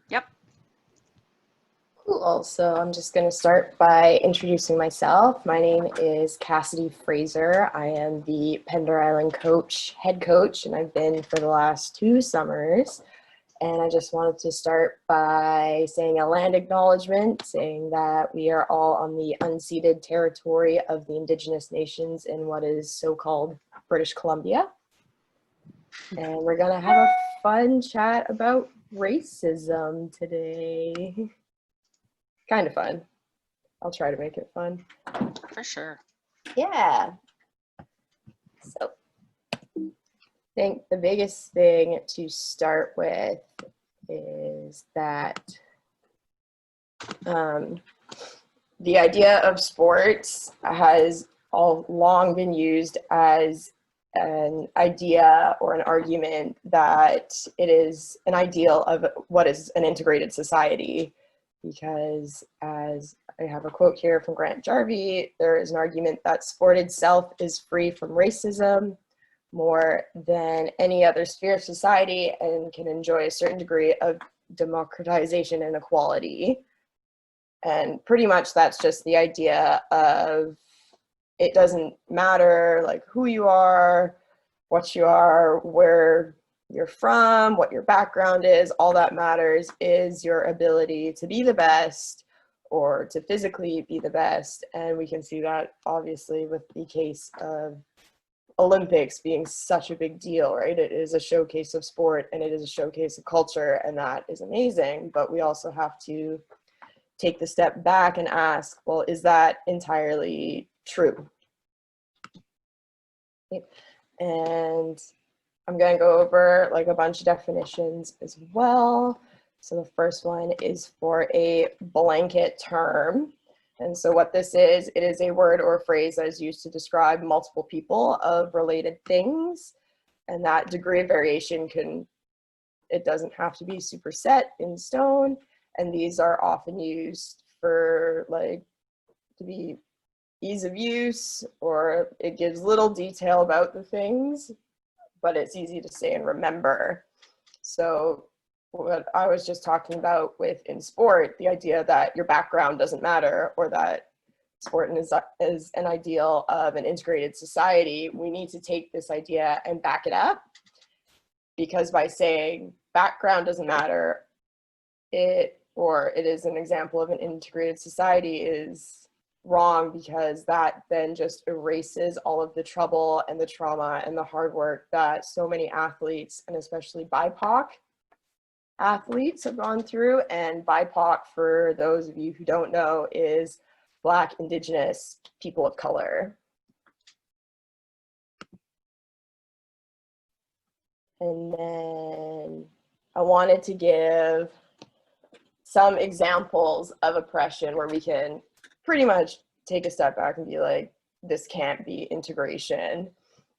Yep. Cool. So I'm just going to start by introducing myself. My name is Cassidy Fraser. I am the Pender Island head coach, and I've been for the last 2 summers. And I just wanted to start by saying a land acknowledgement, saying that we are all on the unceded territory of the Indigenous nations in what is so-called British Columbia. And we're going to have a fun chat about racism today. Kind of fun. I'll try to make it fun. For sure. Yeah. So I think the biggest thing to start with is that the idea of sports has all long been used as an idea or an argument that it is an ideal of what is an integrated society. Because as I have a quote here from Grant Jarvie, there is an argument that sport itself is free from racism more than any other sphere of society and can enjoy a certain degree of democratization and equality. And pretty much that's just the idea of it doesn't matter like who you are, what you are, where you're from, what your background is. All that matters is your ability to be the best or to physically be the best. And we can see that obviously with the case of Olympics being such a big deal, right? It is a showcase of sport and it is a showcase of culture, and that is amazing. But we also have to take the step back and ask, well, is that entirely true? And I'm going to go over like a bunch of definitions as well. So the first one is for a blanket term. And so what this is, it is a word or a phrase that is used to describe multiple people of related things. And that degree of variation it doesn't have to be super set in stone. And these are often used for like to be ease of use, or it gives little detail about the things, but it's easy to say and remember. So what I was just talking about in sport, the idea that your background doesn't matter, or that sport is an ideal of an integrated society, we need to take this idea and back it up, because by saying background doesn't matter, it is an example of an integrated society is wrong, because that then just erases all of the trouble and the trauma and the hard work that so many athletes, and especially BIPOC athletes, have gone through. And BIPOC, for those of you who don't know, is Black, Indigenous, people of color. And then I wanted to give some examples of oppression where we can pretty much take a step back and be like, this can't be integration.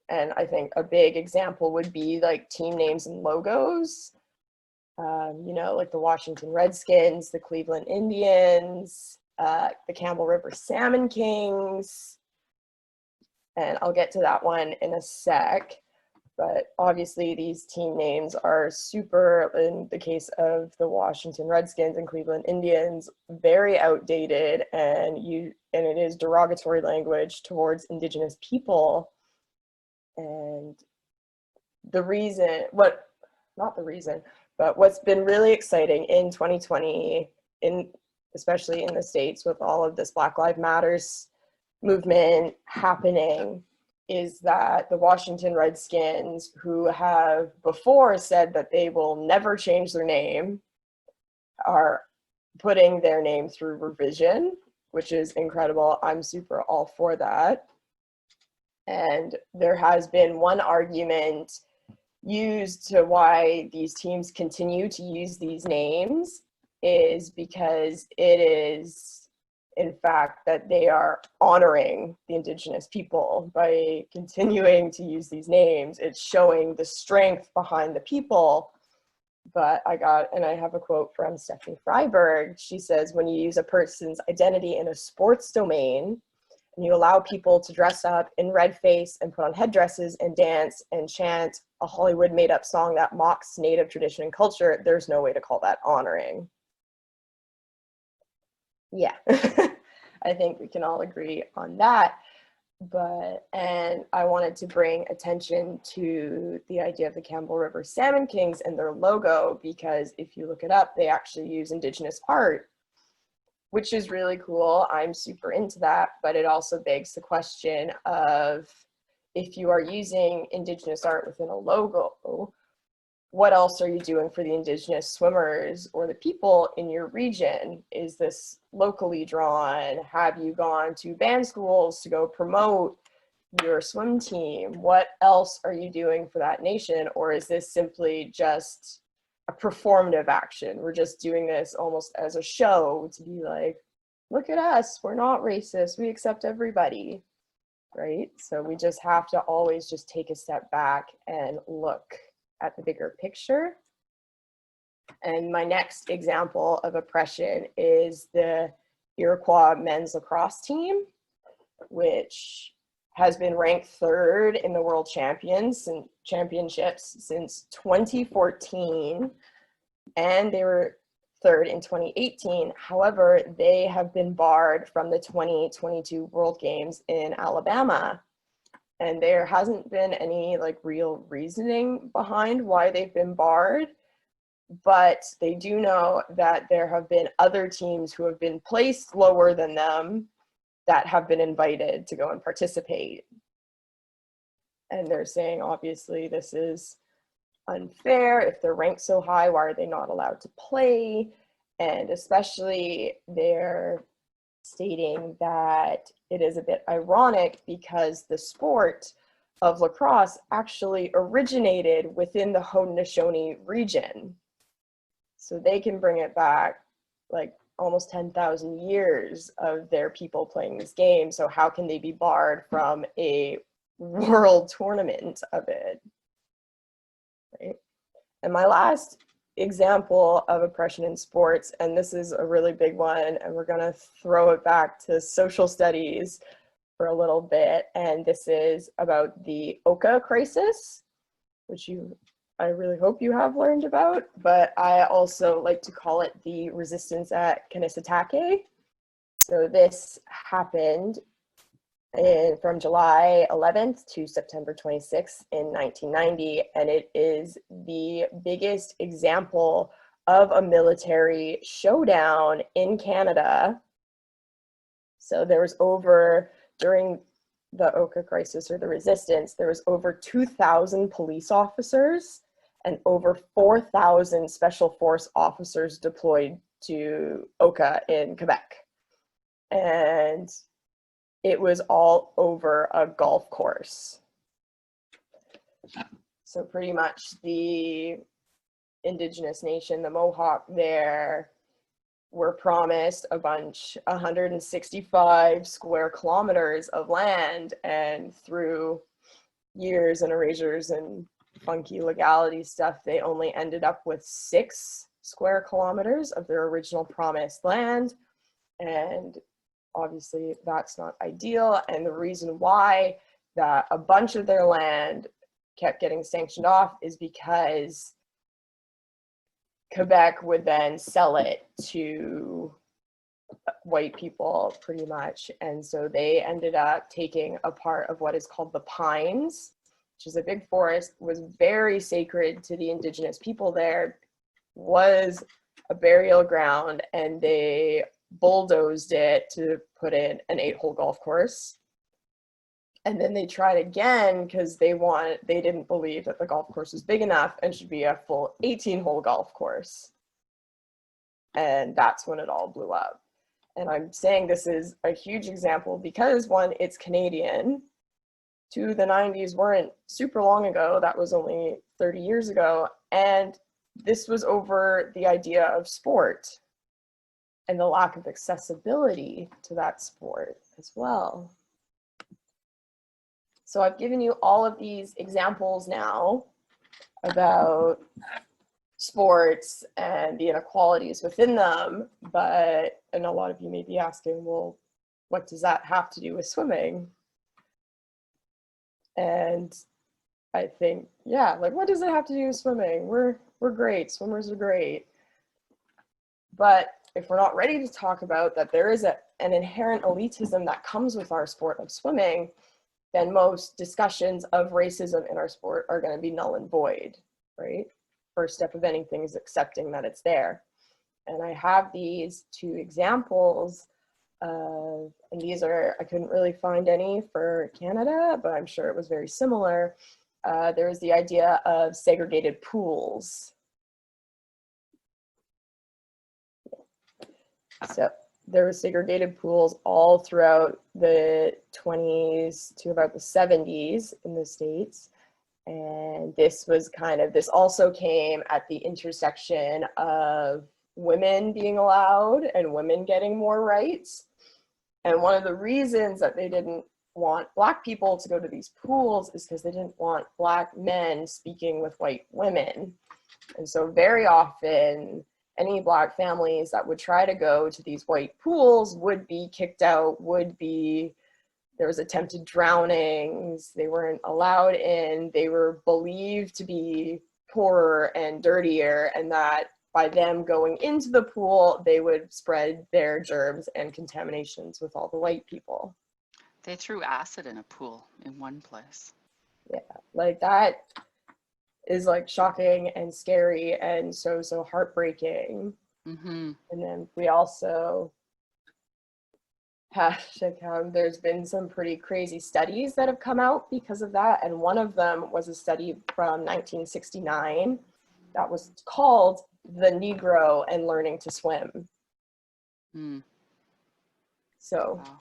And I think a big example would be like team names and logos. Like the Washington Redskins, the Cleveland Indians, the Campbell River Salmon Kings. And I'll get to that one in a sec. But obviously these team names are super, in the case of the Washington Redskins and Cleveland Indians, very outdated, and it is derogatory language towards Indigenous people. And what's been really exciting in 2020, especially in the States with all of this Black Lives Matters movement happening, is that the Washington Redskins, who have before said that they will never change their name, are putting their name through revision, which is incredible. I'm super all for that. And there has been one argument used to why these teams continue to use these names is because it is, in fact, that they are honoring the Indigenous people by continuing to use these names. It's showing the strength behind the people. But I have a quote from Stephanie Freiberg. She says, when you use a person's identity in a sports domain, and you allow people to dress up in red face and put on headdresses and dance and chant a Hollywood made-up song that mocks Native tradition and culture, there's no way to call that honoring. Yeah, I think we can all agree on that. And I wanted to bring attention to the idea of the Campbell River Salmon Kings and their logo, because if you look it up, they actually use Indigenous art, which is really cool. I'm super into that, but it also begs the question of, if you are using Indigenous art within a logo, what else are you doing for the Indigenous swimmers or the people in your region? Is this locally drawn? Have you gone to band schools to go promote your swim team? What else are you doing for that nation? Or is this simply just a performative action? We're just doing this almost as a show to be like, look at us, we're not racist, we accept everybody, right? So we just have to always just take a step back and look at the bigger picture. And my next example of oppression is the Iroquois men's lacrosse team, which has been ranked third in the world championships since 2014, and they were third in 2018. However, they have been barred from the 2022 World Games in Alabama. And there hasn't been any like real reasoning behind why they've been barred, but they do know that there have been other teams who have been placed lower than them that have been invited to go and participate. And they're saying, obviously, this is unfair. If they're ranked so high, why are they not allowed to play? And especially they're stating that it is a bit ironic because the sport of lacrosse actually originated within the Haudenosaunee region. So they can bring it back like almost 10,000 years of their people playing this game. So how can they be barred from a world tournament of it? Right? And my last example of oppression in sports, and this is a really big one, and we're going to throw it back to social studies for a little bit, and this is about the Oka crisis, which I really hope you have learned about, but I also like to call it the resistance at Kanisatake. So this happened from July 11th to September 26th in 1990, and it is the biggest example of a military showdown in Canada. So there was during the Oka crisis or the resistance, there was over 2,000 police officers and over 4,000 special force officers deployed to Oka in Quebec. And it was all over a golf course. So pretty much the Indigenous nation, the Mohawk there, were promised 165 square kilometers of land, and through years and erasures and funky legality stuff, they only ended up with 6 square kilometers of their original promised land. And obviously that's not ideal, and the reason why that a bunch of their land kept getting sanctioned off is because Quebec would then sell it to white people pretty much, and so they ended up taking a part of what is called the Pines, which is a big forest, was very sacred to the Indigenous people there, was a burial ground, and they bulldozed it to put in an 8-hole golf course. And then they tried again because they didn't believe that the golf course was big enough and should be a full 18-hole golf course. And that's when it all blew up. And I'm saying this is a huge example because, one, it's Canadian. 2, the 90s weren't super long ago. That was only 30 years ago. And this was over the idea of sport and the lack of accessibility to that sport as well. So I've given you all of these examples now about sports and the inequalities within them, and a lot of you may be asking, well, what does that have to do with swimming? And I think, yeah, like, what does it have to do with swimming? We're great. Swimmers are great. But if we're not ready to talk about that there is an inherent elitism that comes with our sport of swimming, then most discussions of racism in our sport are going to be null and void, right? First step of anything is accepting that it's there. And I have these two examples of, and these are, I couldn't really find any for Canada, but I'm sure it was very similar. There was the idea of segregated pools. So there were segregated pools all throughout the 20s to about the 70s in the States. And this was this also came at the intersection of women being allowed and women getting more rights. And one of the reasons that they didn't want Black people to go to these pools is because they didn't want Black men speaking with white women. And so very often, any Black families that would try to go to these white pools would be kicked out, there was attempted drownings, they weren't allowed in, they were believed to be poorer and dirtier, and that by them going into the pool, they would spread their germs and contaminations with all the white people. They threw acid in a pool in one place. Yeah, like that is like shocking and scary and so heartbreaking. Mm-hmm. And then we also have there's been some pretty crazy studies that have come out because of that, and one of them was a study from 1969 that was called "The Negro and Learning to Swim." So wow.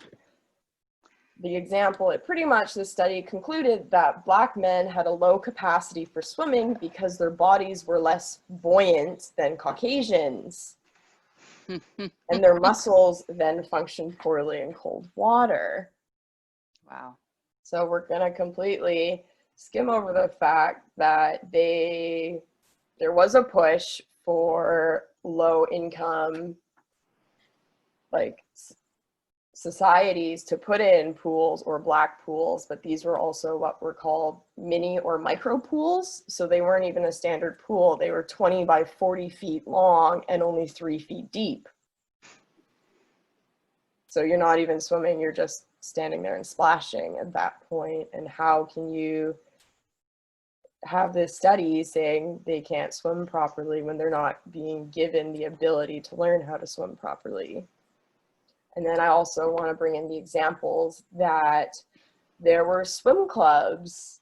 The example, the study concluded that Black men had a low capacity for swimming because their bodies were less buoyant than Caucasians. And their muscles then functioned poorly in cold water. Wow. So we're going to completely skim over the fact that there was a push for low income, societies to put in pools or Black pools, but these were also what were called mini or micro pools. So they weren't even a standard pool. They were 20 by 40 feet long and only 3 feet deep. So you're not even swimming, you're just standing there and splashing at that point. And how can you have this study saying they can't swim properly when they're not being given the ability to learn how to swim properly? And then I also want to bring in the examples that there were swim clubs,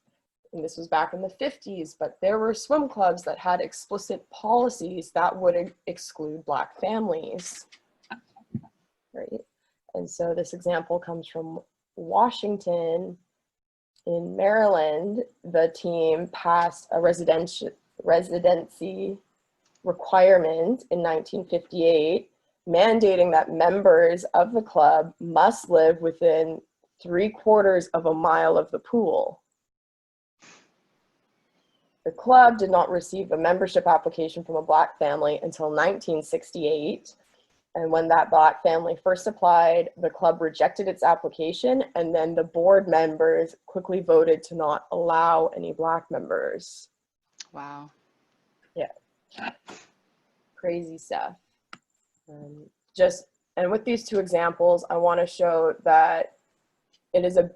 and this was back in the 50s, but there were swim clubs that had explicit policies that would exclude Black families, right? And so this example comes from Washington. In Maryland, the team passed a residency requirement in 1958 mandating that members of the club must live within 3/4 of a mile of the pool. The club did not receive a membership application from a Black family until 1968. And when that Black family first applied, the club rejected its application, and then the board members quickly voted to not allow any Black members. Wow. Yeah. Crazy stuff. And with these two examples, I want to show that it is a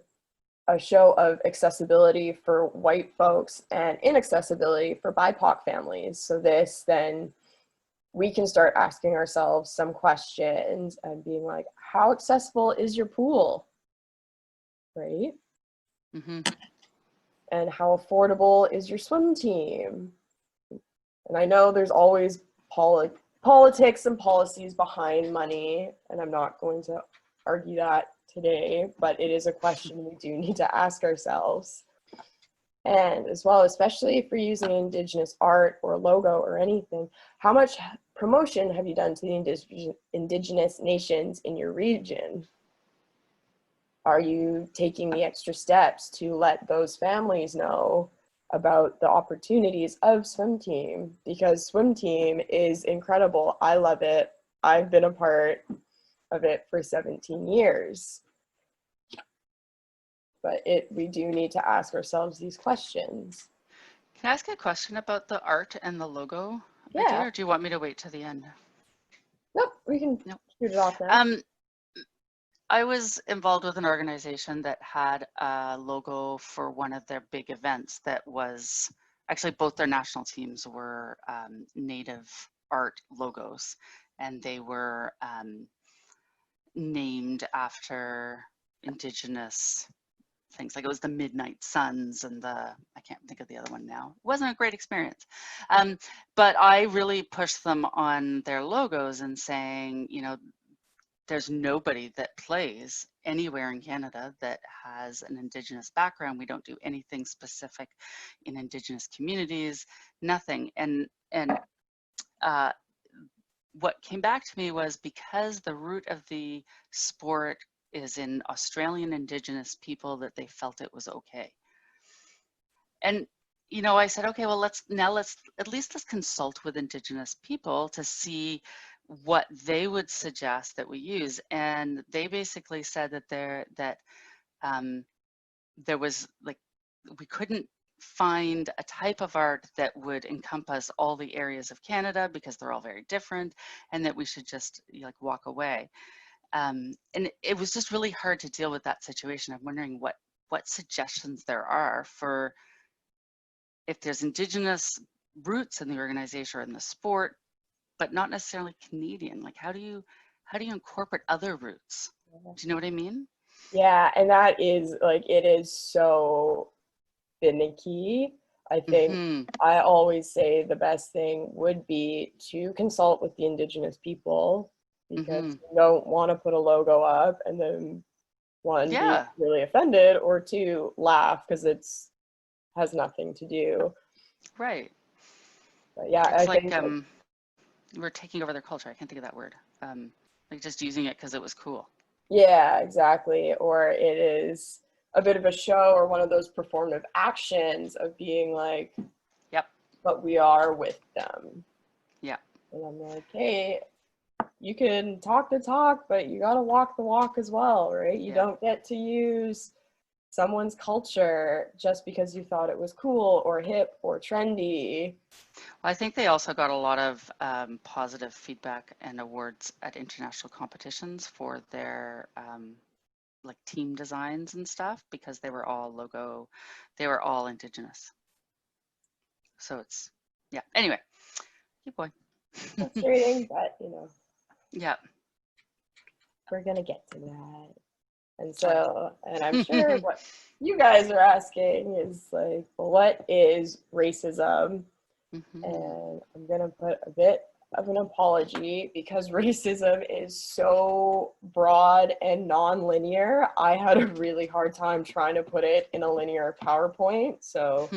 show of accessibility for white folks and inaccessibility for BIPOC families. So then we can start asking ourselves some questions and being like, how accessible is your pool? Right? Mm-hmm. And how affordable is your swim team? And I know there's always politics and policies behind money, and I'm not going to argue that today, but it is a question we do need to ask ourselves. And as well, especially if you're using Indigenous art or logo or anything, how much promotion have you done to the Indigenous nations in your region? Are you taking the extra steps to let those families know about the opportunities of swim team? Because swim team is incredible. I love it. I've been a part. of it for 17 years. But we do need to ask ourselves these questions. Can I ask a question about the art and the logo Yeah. idea, or do you want me to wait to the end? Nope, we can shoot it off now. I was involved with an organization that had a logo for one of their big events that was actually both their national teams were native art logos, and they were named after Indigenous things. Like it was the Midnight Suns and I can't think of the other one now. It wasn't a great experience. But I really pushed them on their logos and saying, you know, there's nobody that plays anywhere in Canada that has an Indigenous background. We don't do anything specific in Indigenous communities, nothing. And what came back to me was because the root of the sport is in Australian Indigenous people, that they felt it was okay. And you know, I said, okay, well, let's at least consult with Indigenous people to see what they would suggest that we use. And they basically said that there was like, we couldn't find a type of art that would encompass all the areas of Canada because they're all very different, and that we should just like walk away. And it was just really hard to deal with that situation. I'm wondering what suggestions there are for if there's Indigenous roots in the organization or in the sport, but not necessarily Canadian. Like how do you incorporate other roots? Do you know what I mean? Yeah, and that is like, it is so finicky. I think I always say the best thing would be to consult with the Indigenous people, because you don't want to put a logo up and then one, be really offended, or two, laugh because it's has nothing to do. Right. But yeah, it's I think we're taking over their culture. I can't think of that word. Like just using it because it was cool. Yeah, exactly. Or it is a bit of a show or one of those performative actions of being like, yep, but we are with them. Yeah. And I'm like, hey, you can talk the talk, but you got to walk the walk as well, right? You don't get to use someone's culture just because you thought it was cool or hip or trendy. Well, I think they also got a lot of positive feedback and awards at international competitions for their like team designs and stuff, because they were all Indigenous. So it's, yeah, anyway, keep going. Frustrating, but you know. Yeah. We're going to get to that. And so, and I'm sure what you guys are asking is like, well, what is racism? And I'm going to put a bit of an apology because racism is so broad and non-linear. I had a really hard time trying to put it in a linear PowerPoint. So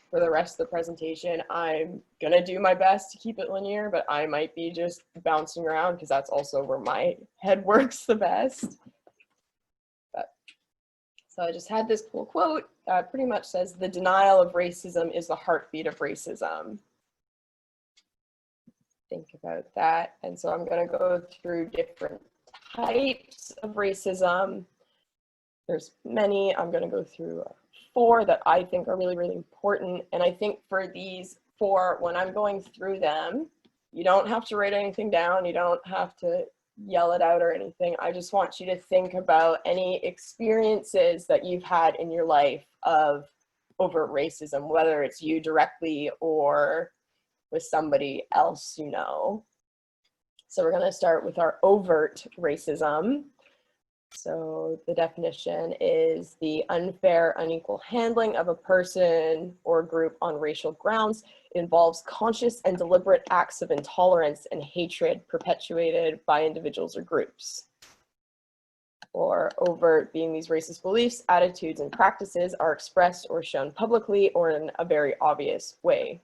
for the rest of the presentation, I'm going to do my best to keep it linear, but I might be just bouncing around because that's also where my head works the best. So I just had this cool quote that pretty much says, the denial of racism is the heartbeat of racism. Think about that. And so I'm going to go through different types of racism. There's many. I'm going to go through 4 that I think are really, really important. And I think for these 4, when I'm going through them, you don't have to write anything down. You don't have to yell it out or anything. I just want you to think about any experiences that you've had in your life of overt racism, whether it's you directly or with somebody else you know. So we're going to start with our overt racism. So the definition is the unfair, unequal handling of a person or group on racial grounds. It involves conscious and deliberate acts of intolerance and hatred perpetuated by individuals or groups. Or overt being these racist beliefs, attitudes, and practices are expressed or shown publicly or in a very obvious way.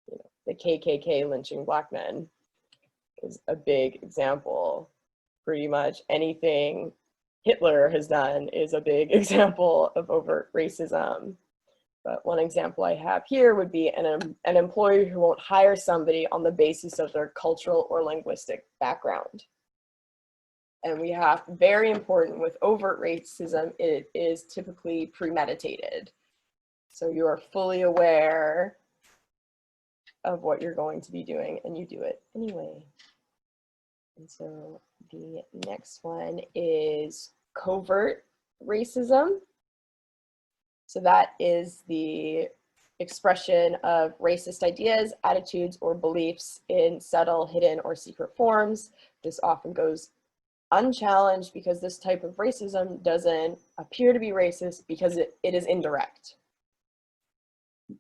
You know, the KKK lynching black men is a big example. Pretty much anything Hitler has done is a big example of overt racism. But one example I have here would be an employer who won't hire somebody on the basis of their cultural or linguistic background. And we have, very important with overt racism, it is typically premeditated. So you are fully aware of what you're going to be doing and you do it anyway. And so the next one is covert racism. So that is the expression of racist ideas, attitudes, or beliefs in subtle, hidden, or secret forms. This often goes unchallenged because this type of racism doesn't appear to be racist because it is indirect.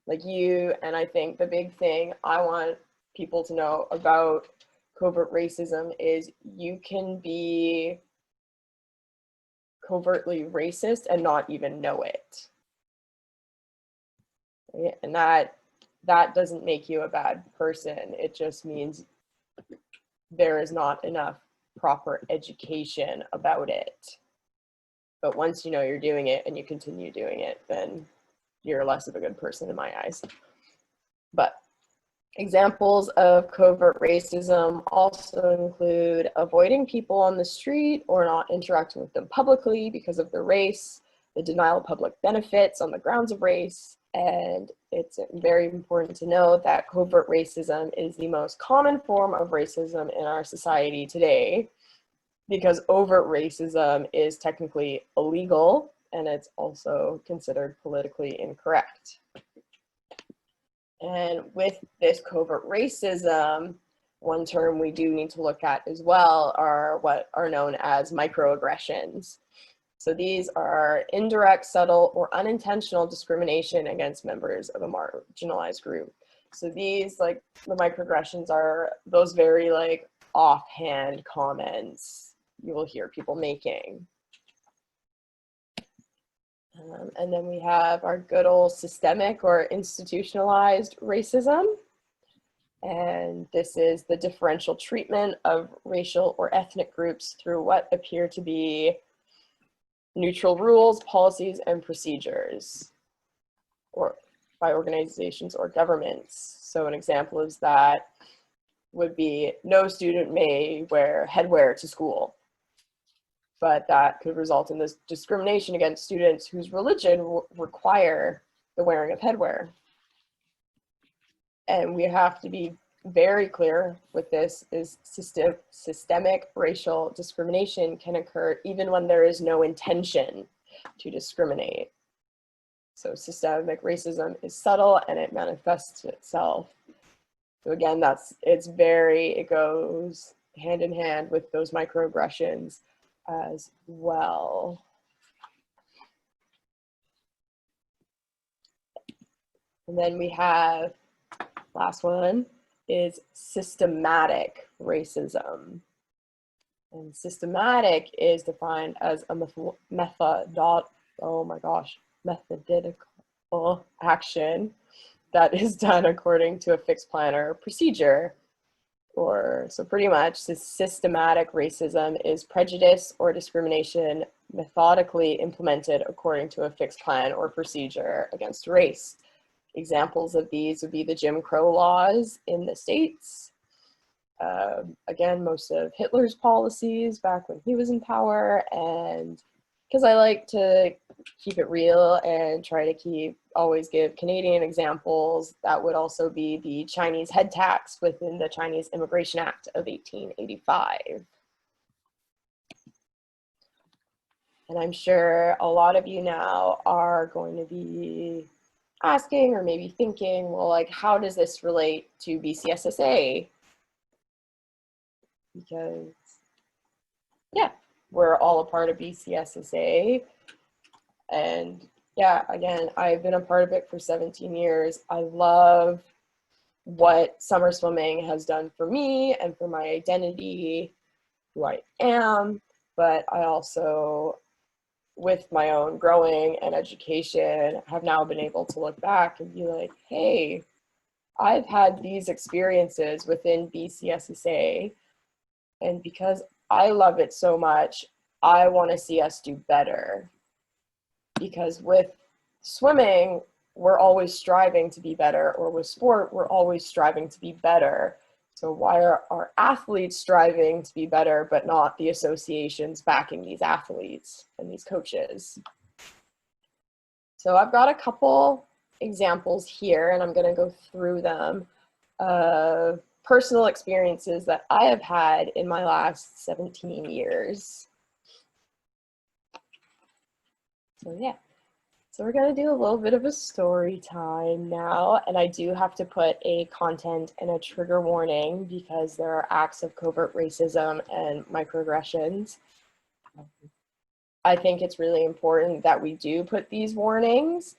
Like you, and I think the big thing I want people to know about covert racism is you can be covertly racist and not even know it. Right? And that doesn't make you a bad person. It just means there is not enough proper education about it. But once you know you're doing it and you continue doing it, then you're less of a good person in my eyes. But examples of covert racism also include avoiding people on the street or not interacting with them publicly because of their race, the denial of public benefits on the grounds of race. And it's very important to know that covert racism is the most common form of racism in our society today, because overt racism is technically illegal and it's also considered politically incorrect. And with this covert racism, one term we do need to look at as well are what are known as microaggressions. So these are indirect, subtle, or unintentional discrimination against members of a marginalized group. So these, like the microaggressions, are those very like offhand comments you will hear people making. And then we have our good old systemic or institutionalized racism. And this is the differential treatment of racial or ethnic groups through what appear to be neutral rules, policies, and procedures, or by organizations or governments. So an example is that would be no student may wear headwear to school, but that could result in this discrimination against students whose religion require the wearing of headwear. And we have to be very clear with this is systemic racial discrimination can occur even when there is no intention to discriminate. So systemic racism is subtle and it manifests itself. So again, it goes hand in hand with those microaggressions as well. And then we have, last one is systematic racism. And systematic is defined as a methodological action that is done according to a fixed plan or procedure. So pretty much systematic racism is prejudice or discrimination methodically implemented according to a fixed plan or procedure against race. Examples of these would be the Jim Crow laws in the States. Again, most of Hitler's policies back when he was in power, and because I like to keep it real and try to always give Canadian examples, that would also be the Chinese head tax within the Chinese Immigration Act of 1885. And I'm sure a lot of you now are going to be asking or maybe thinking, well, like, how does this relate to BCSSA? Because, yeah, we're all a part of BCSSA. And yeah, again, I've been a part of it for 17 years. I love what summer swimming has done for me and for my identity, who I am, but I also, with my own growing and education, have now been able to look back and be like, hey, I've had these experiences within BCSSA, and because I love it so much, I want to see us do better. Because with swimming, we're always striving to be better, or with sport, we're always striving to be better. So why are our athletes striving to be better, but not the associations backing these athletes and these coaches? So I've got a couple examples here, and I'm going to go through them of personal experiences that I have had in my last 17 years. So yeah. So we're going to do a little bit of a story time now, and I do have to put a content and a trigger warning because there are acts of covert racism and microaggressions. I think it's really important that we do put these warnings,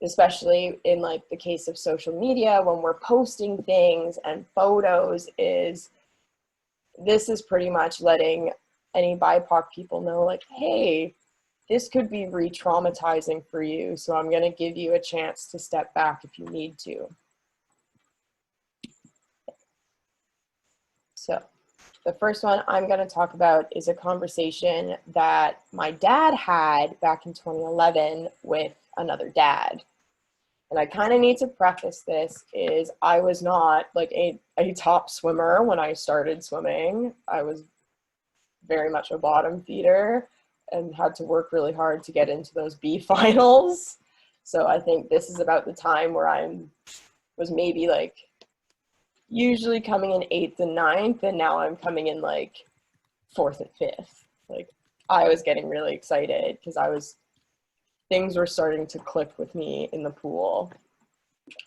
especially in like the case of social media when we're posting things and photos. This is pretty much letting any BIPOC people know, like, hey, this could be re-traumatizing for you, so I'm going to give you a chance to step back if you need to. So the first one I'm going to talk about is a conversation that my dad had back in 2011 with another dad. And I kind of need to preface this is I was not like a top swimmer when I started swimming. I was very much a bottom feeder and had to work really hard to get into those B finals. So I think this is about the time where was maybe like usually coming in 8th and 9th, and now I'm coming in like 4th and 5th. Like I was getting really excited because things were starting to click with me in the pool.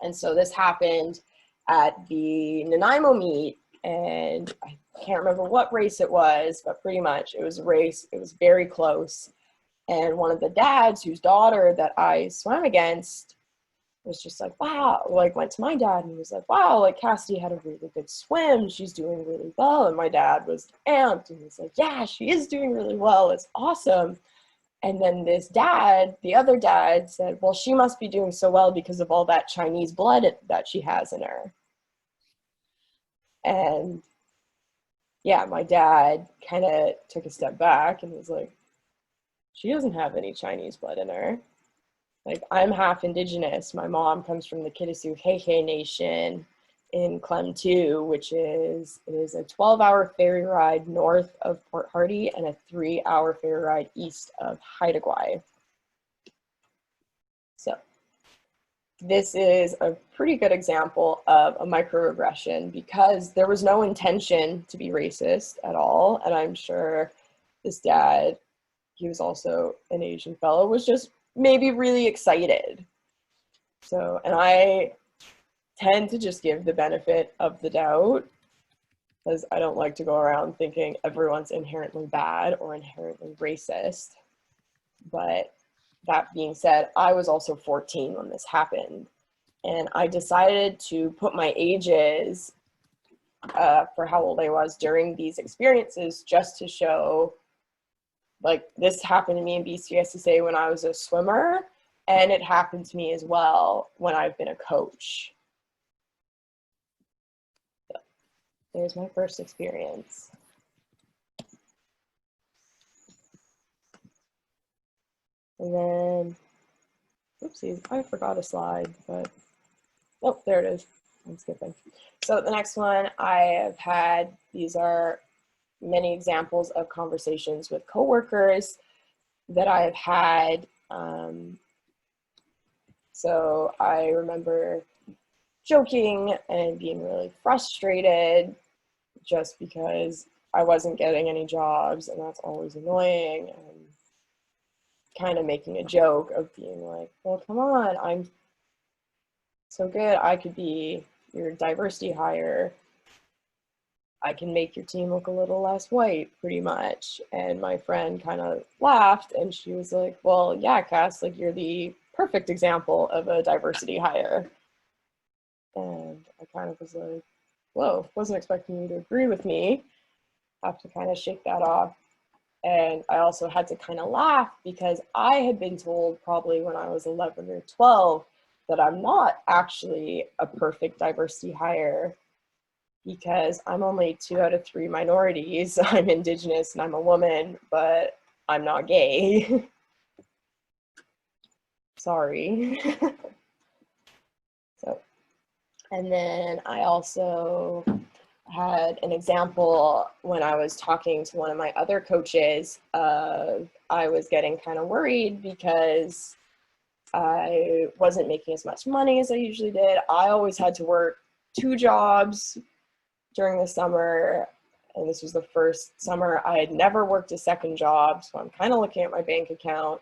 And so this happened at the Nanaimo meet, and I can't remember what race it was, but pretty much it was a race. It was very close. And one of the dads whose daughter that I swam against was just like, wow, like went to my dad and was like, wow, like Cassidy had a really good swim. She's doing really well. And my dad was amped and he's like, yeah, she is doing really well. It's awesome. And then this dad, the other dad said, well, she must be doing so well because of all that Chinese blood that she has in her. And yeah, my dad kind of took a step back and was like, she doesn't have any Chinese blood in her. Like, I'm half Indigenous. My mom comes from the Kitasoo Nation in Clem-2, which is a 12-hour ferry ride north of Port Hardy and a 3-hour ferry ride east of Haida Gwaii. So this is a pretty good example of a microaggression because there was no intention to be racist at all. And I'm sure this dad, he was also an Asian fellow, was just maybe really excited. So, and I tend to just give the benefit of the doubt because I don't like to go around thinking everyone's inherently bad or inherently racist. But that being said, I was also 14 when this happened. And I decided to put my ages for how old I was during these experiences just to show, like, this happened to me in BCSSA when I was a swimmer, and it happened to me as well when I've been a coach. So, there's my first experience. And then, oopsies, I forgot a slide, but, oh, there it is. I'm skipping. So the next one I have had, these are many examples of conversations with coworkers that I have had. So I remember joking and being really frustrated just because I wasn't getting any jobs, and that's always annoying, and kind of making a joke of being like, well, come on, I'm so good, I could be your diversity hire. I can make your team look a little less white, pretty much. And my friend kind of laughed, and she was like, well, yeah, Cass, like, you're the perfect example of a diversity hire. And I kind of was like, whoa, wasn't expecting you to agree with me. Have to kind of shake that off. And I also had to kind of laugh because I had been told probably when I was 11 or 12 that I'm not actually a perfect diversity hire because I'm only 2 out of 3 minorities. I'm Indigenous and I'm a woman, but I'm not gay. Sorry. So, and then I also had an example when I was talking to one of my other coaches of I was getting kind of worried because I wasn't making as much money as I usually did. I always had to work 2 jobs during the summer, and this was the first summer I had never worked a second job, so I'm kind of looking at my bank account,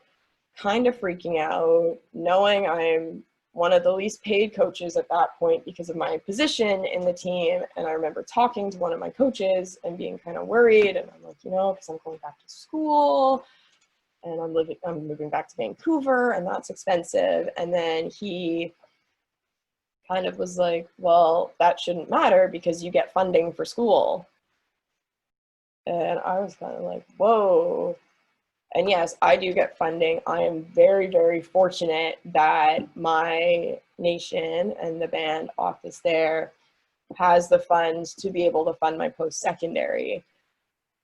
kind of freaking out, knowing I'm one of the least paid coaches at that point because of my position in the team. And I remember talking to one of my coaches and being kind of worried, and I'm like, you know, because I'm going back to school and I'm moving back to Vancouver, and that's expensive. And then he kind of was like, well, that shouldn't matter because you get funding for school. And I was kind of like, whoa. And yes, I do get funding. I am very, very fortunate that my nation and the band office there has the funds to be able to fund my post-secondary.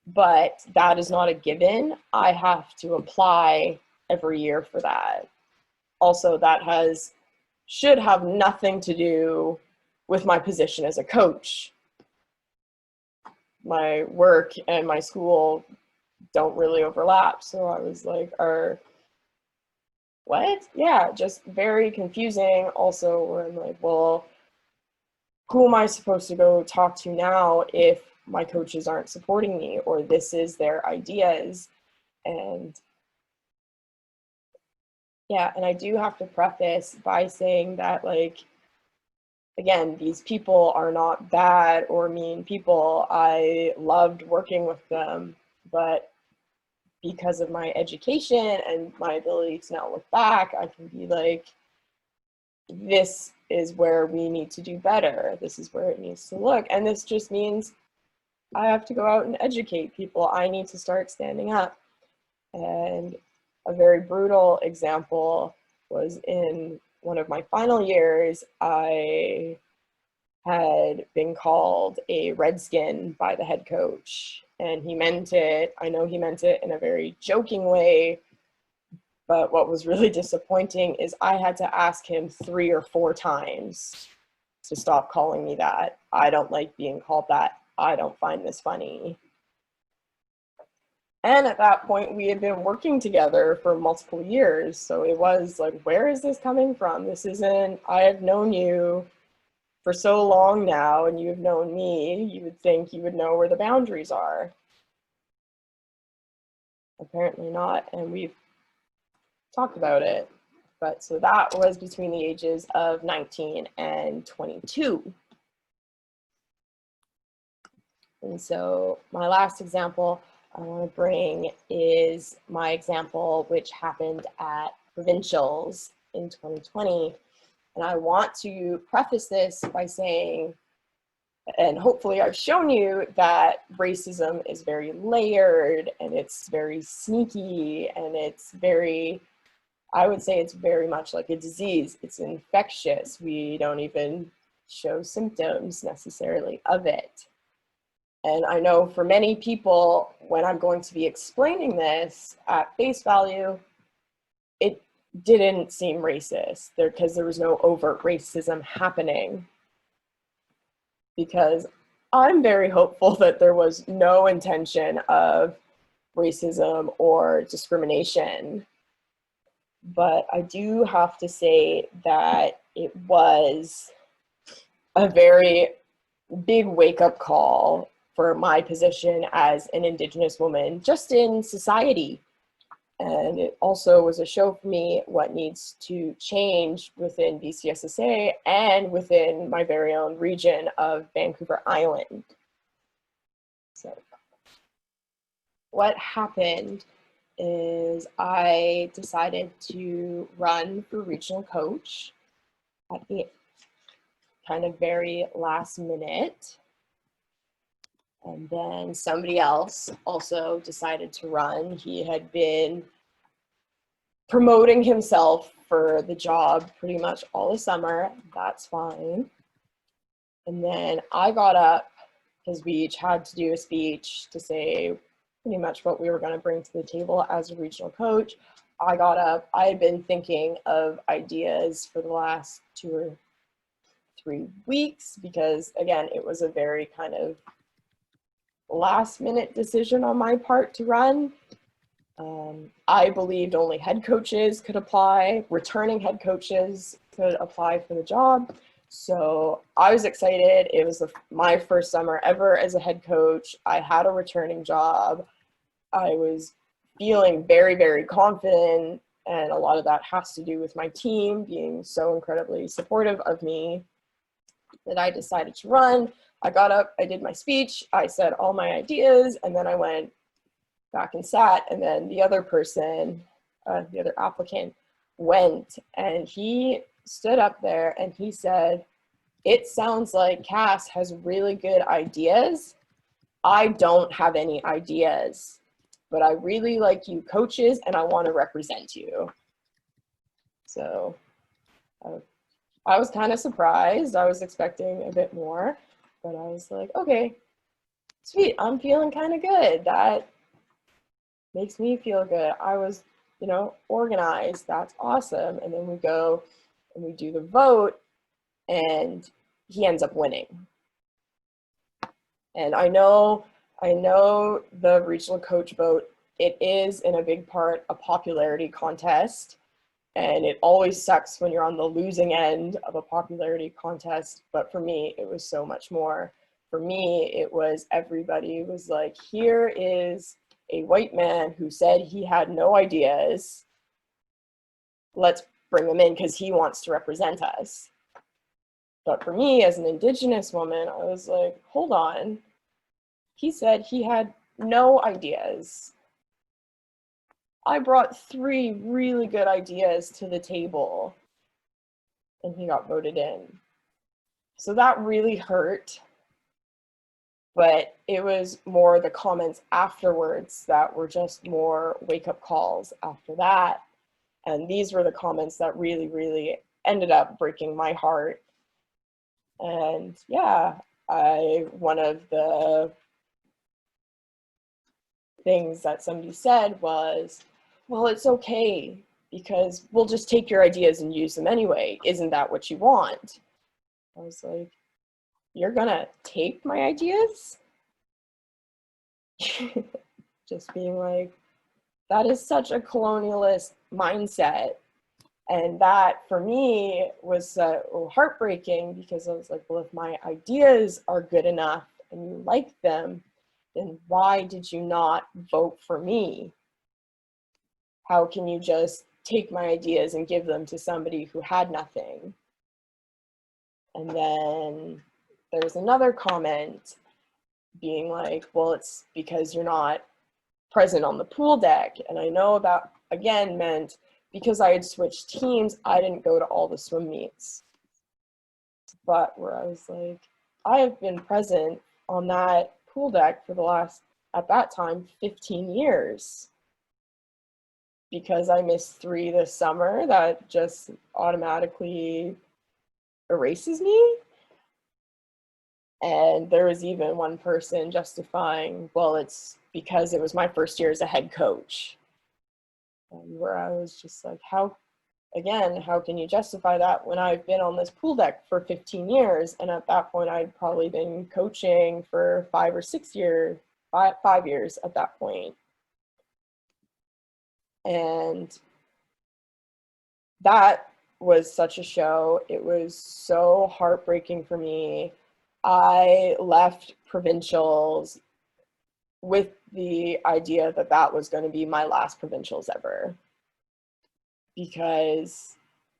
But that is not a given. I have to apply every year for that. Also, that should have nothing to do with my position as a coach. My work and my school don't really overlap. So I was like, what? Yeah, just very confusing. Also, where I'm like, well, who am I supposed to go talk to now if my coaches aren't supporting me, or this is their ideas? And yeah, and I do have to preface by saying that, like, again, these people are not bad or mean people. I loved working with them, but because of my education and my ability to now look back, I can be like, this is where we need to do better. This is where it needs to look. And this just means I have to go out and educate people. I need to start standing up. And a very brutal example was in one of my final years, I had been called a Redskin by the head coach. And he meant it. I know he meant it in a very joking way. But what was really disappointing is I had to ask him 3 or 4 times to stop calling me that. I don't like being called that. I don't find this funny. And at that point, we had been working together for multiple years. So it was like, where is this coming from? This isn't, I have known you for so long now, and you've known me. You would think you would know where the boundaries are. Apparently not, and we've talked about it. But so that was between the ages of 19 and 22. And so my last example I want to bring is my example, which happened at Provincials in 2020. And I want to preface this by saying, and hopefully I've shown you, that racism is very layered and it's very sneaky, and it's very, I would say it's very much like a disease. It's infectious. We don't even show symptoms necessarily of it. And I know for many people, when I'm going to be explaining this at face value, it didn't seem racist because there was no overt racism happening. Because I'm very hopeful that there was no intention of racism or discrimination. But I do have to say that it was a very big wake-up call for my position as an Indigenous woman just in society. And it also was a show for me what needs to change within BCSSA and within my very own region of Vancouver Island. So what happened is I decided to run for regional coach at the kind of very last minute. And then somebody else also decided to run. He had been promoting himself for the job pretty much all the summer. That's fine. And then I got up because we each had to do a speech to say pretty much what we were going to bring to the table as a regional coach. I got up. I had been thinking of ideas for the last 2 or 3 weeks because, again, it was a very kind of last minute decision on my part to run. I believed only head coaches could apply, returning head coaches could apply for the job. So I was excited. It was my first summer ever as a head coach. I had a returning job. I was feeling very, very confident. And a lot of that has to do with my team being so incredibly supportive of me that I decided to run. I got up, I did my speech, I said all my ideas, and then I went back and sat. And then the other person, the other applicant, went and he stood up there and he said, "It sounds like Cass has really good ideas. I don't have any ideas, but I really like you coaches and I want to represent you." So I was kind of surprised. I was expecting a bit more, but I was like, okay, sweet. I'm feeling kind of good. That makes me feel good. I was, organized. That's awesome. And then we go and we do the vote and he ends up winning. And I know the regional coach vote, it is in a big part a popularity contest. And it always sucks when you're on the losing end of a popularity contest. But for me, it was so much more. For me, it was everybody was like, here is a white man who said he had no ideas. Let's bring him in because he wants to represent us. But for me, as an Indigenous woman, I was like, hold on. He said he had no ideas. I brought 3 really good ideas to the table and he got voted in. So that really hurt, but it was more the comments afterwards that were just more wake-up calls after that. And these were the comments that really, really ended up breaking my heart. And yeah, one of the things that somebody said was, well, it's okay because we'll just take your ideas and use them anyway. Isn't that what you want? I was like, you're gonna take my ideas? Just being like, that is such a colonialist mindset. And that for me was heartbreaking because I was like, well, if my ideas are good enough and you like them, then why did you not vote for me? How can you just take my ideas and give them to somebody who had nothing? And then there was another comment being like, well, it's because you're not present on the pool deck. And I know about, again, meant because I had switched teams, I didn't go to all the swim meets. But where I was like, I have been present on that pool deck for the last, at that time, 15 years. Because I missed 3 this summer, that just automatically erases me. And there was even one person justifying, well, it's because it was my first year as a head coach. And where I was just like, how can you justify that when I've been on this pool deck for 15 years? And at that point, I'd probably been coaching for 5 or 6 years, 5 years at that point. And that was such a show. It was so heartbreaking for me. I left Provincials with the idea that that was going to be my last Provincials ever. Because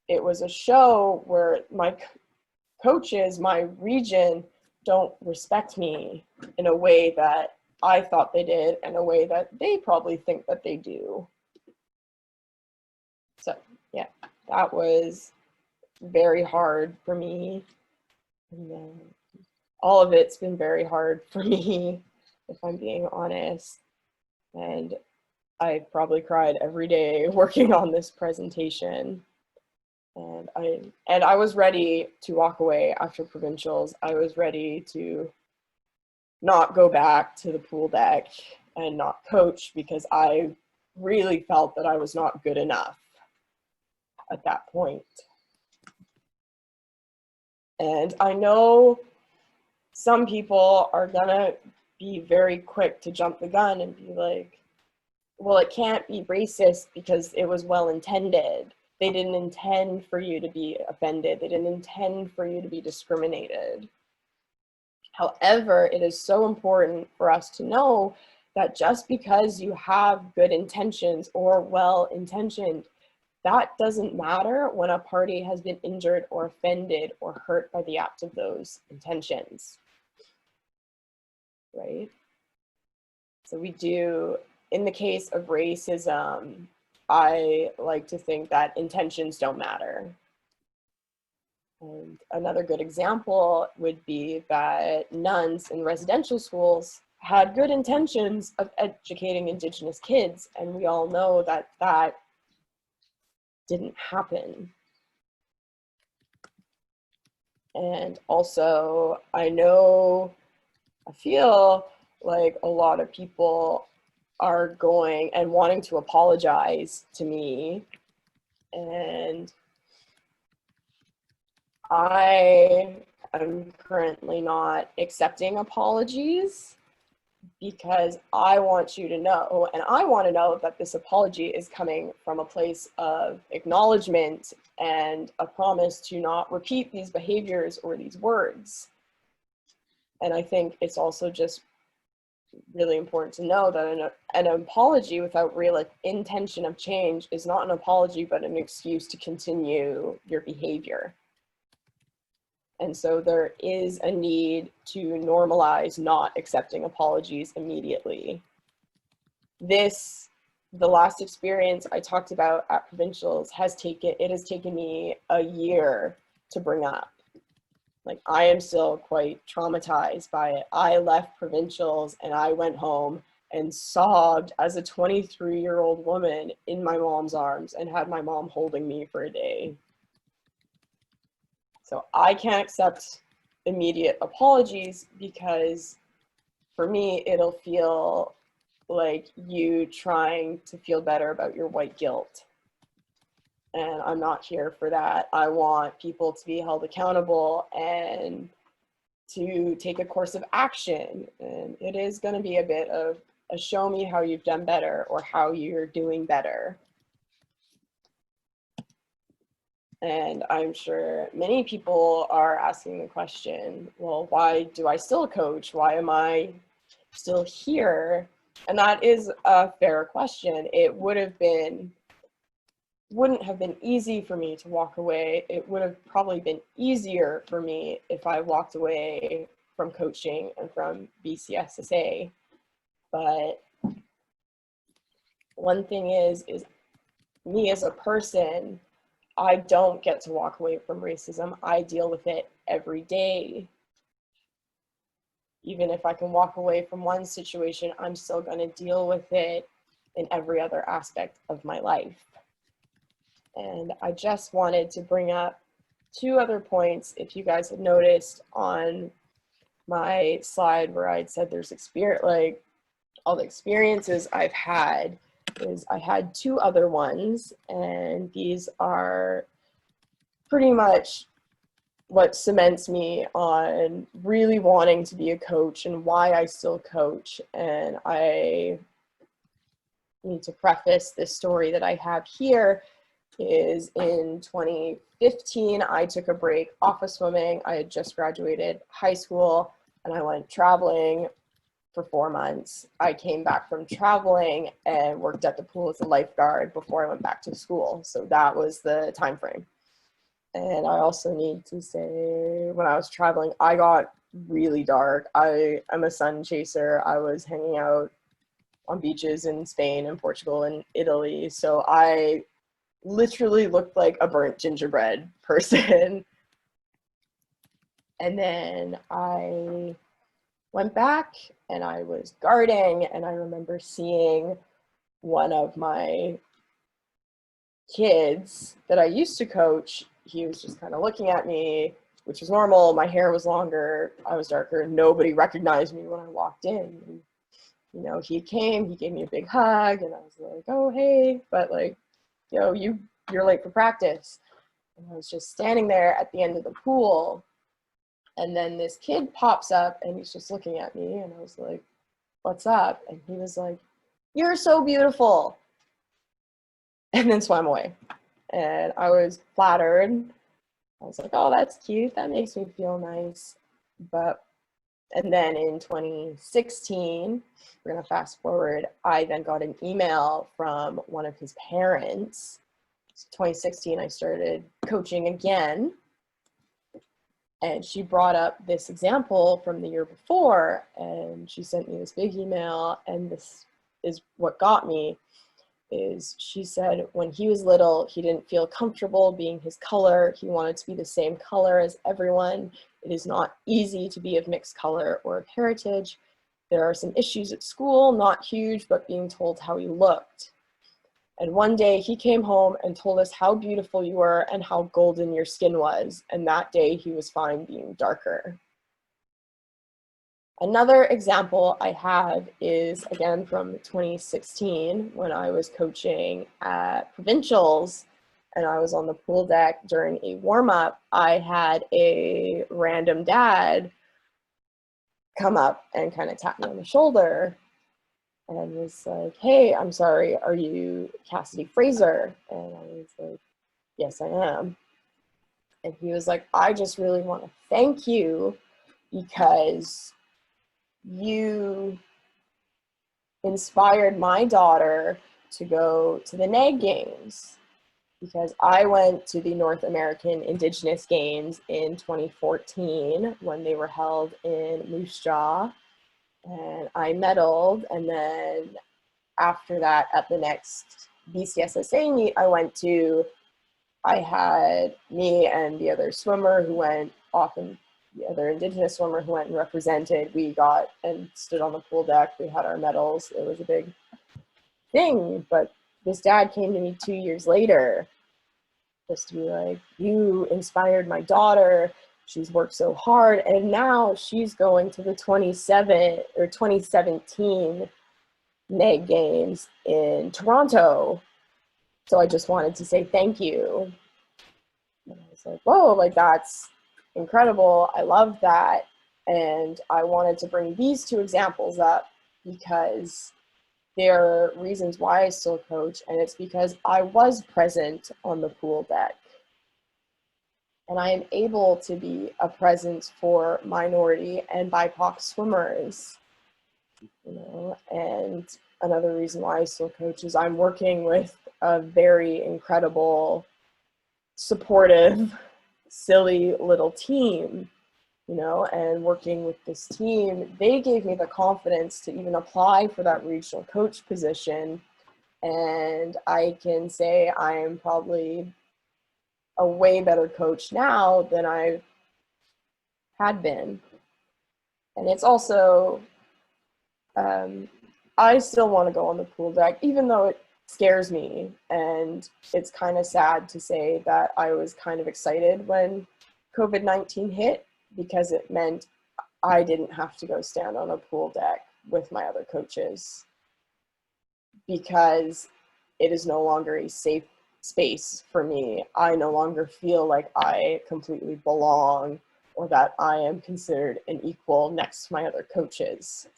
it was a show where my coaches, my region, don't respect me in a way that I thought they did, and a way that they probably think that they do. So yeah, that was very hard for me. And then all of it's been very hard for me, if I'm being honest. And I probably cried every day working on this presentation. And I was ready to walk away after Provincials. I was ready to not go back to the pool deck and not coach because I really felt that I was not good enough at that point. And I know some people are gonna be very quick to jump the gun and be like, well, it can't be racist because it was well intended. They didn't intend for you to be offended. They didn't intend for you to be discriminated. However, it is so important for us to know that just because you have good intentions or well-intentioned, that doesn't matter when a party has been injured or offended or hurt by the act of those intentions, right? So we do, in the case of racism, I like to think that intentions don't matter. And another good example would be that nuns in residential schools had good intentions of educating Indigenous kids, and we all know that that didn't happen. And also, I feel like a lot of people are going and wanting to apologize to me, and I am currently not accepting apologies because I want you to know, and I want to know that this apology is coming from a place of acknowledgement and a promise to not repeat these behaviors or these words. And I think it's also just really important to know that an apology without real intention of change is not an apology, but an excuse to continue your behavior. And so there is a need to normalize not accepting apologies immediately. The last experience I talked about at Provincials has taken me a year to bring up. Like, I am still quite traumatized by it. I left Provincials and I went home and sobbed as a 23-year-old woman in my mom's arms and had my mom holding me for a day. So I can't accept immediate apologies because for me, it'll feel like you trying to feel better about your white guilt. And I'm not here for that. I want people to be held accountable and to take a course of action. And it is going to be a bit of a show me how you've done better or how you're doing better. And I'm sure many people are asking the question, well, why do I still coach? Why am I still here? And that is a fair question. It wouldn't have been easy for me to walk away. It would have probably been easier for me if I walked away from coaching and from BCSSA. But one thing is me as a person, I don't get to walk away from racism. I deal with it every day. Even if I can walk away from one situation, I'm still going to deal with it in every other aspect of my life. And I just wanted to bring up two other points. If you guys had noticed on my slide where I'd said there's like all the experiences I've had, is I had two other ones, and these are pretty much what cements me on really wanting to be a coach and why I still coach. And I need to preface this story that I have here is in 2015, I took a break off of swimming. I had just graduated high school and I went traveling for 4 months. I came back from traveling and worked at the pool as a lifeguard before I went back to school. So that was the time frame. And I also need to say, when I was traveling, I got really dark. I'm a sun chaser. I was hanging out on beaches in Spain and Portugal and Italy. So I literally looked like a burnt gingerbread person. And then I went back and I was guarding, and I remember seeing one of my kids that I used to coach. He was just kind of looking at me, which was normal. My hair was longer, I was darker, nobody recognized me when I walked in. And, you know, he came, he gave me a big hug, and I was like, oh, hey, but like, you know, you're late for practice. And I was just standing there at the end of the pool, And then this kid pops up and he's just looking at me, and I was like, what's up? And he was like, you're so beautiful. And then swam away. And I was flattered. I was like, oh, that's cute. That makes me feel nice. And then in 2016, we're going to fast forward, I then got an email from one of his parents. So 2016, I started coaching again. And she brought up this example from the year before, and she sent me this big email, and this is what got me, is she said when he was little, he didn't feel comfortable being his color. He wanted to be the same color as everyone. It is not easy to be of mixed color or of heritage. There are some issues at school, not huge, but being told how he looked. And one day he came home and told us how beautiful you were and how golden your skin was. And that day he was fine being darker. Another example I have is, again, from 2016 when I was coaching at Provincials and I was on the pool deck during a warm-up. I had a random dad come up and kind of tap me on the shoulder and was like, hey, I'm sorry, are you Cassidy Fraser? And I was like, yes, I am. And he was like, I just really want to thank you because you inspired my daughter to go to the NAG Games, because I went to the North American Indigenous Games in 2014 when they were held in Moose Jaw, and I medaled. And then after that, at the next BCSSA meet I went to, I had me and the other swimmer who went off, and the other Indigenous swimmer who went and represented, we got and stood on the pool deck. We had our medals. It was a big thing. But this dad came to me 2 years later just to be like, you inspired my daughter. She's worked so hard. And now she's going to the 2017 NAG Games in Toronto. So I just wanted to say thank you. And I was like, whoa, like that's incredible. I love that. And I wanted to bring these two examples up because there are reasons why I still coach, and it's because I was present on the pool deck. And I am able to be a presence for minority and BIPOC swimmers. You know, and another reason why I still coach is I'm working with a very incredible, supportive, silly little team, you know, and working with this team, they gave me the confidence to even apply for that regional coach position. And I can say I am probably a way better coach now than I had been. And it's also, I still want to go on the pool deck, even though it scares me. And it's kind of sad to say that I was kind of excited when COVID-19 hit, because it meant I didn't have to go stand on a pool deck with my other coaches, because it is no longer a safe space for me. I no longer feel like I completely belong or that I am considered an equal next to my other coaches.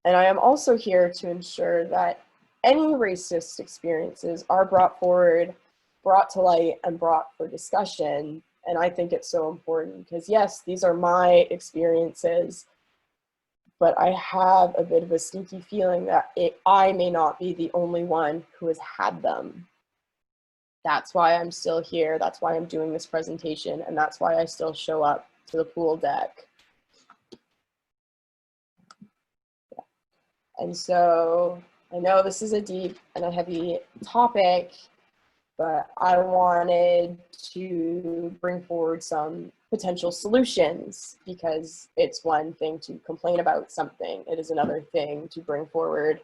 And I am also here to ensure that any racist experiences are brought forward, brought to light, and brought for discussion. And I think it's so important because, yes, these are my experiences, but I have a bit of a sneaky feeling that I may not be the only one who has had them. That's why I'm still here. That's why I'm doing this presentation. And that's why I still show up to the pool deck. Yeah. And so I know this is a deep and a heavy topic, but I wanted to bring forward some potential solutions, because it's one thing to complain about something. It is another thing to bring forward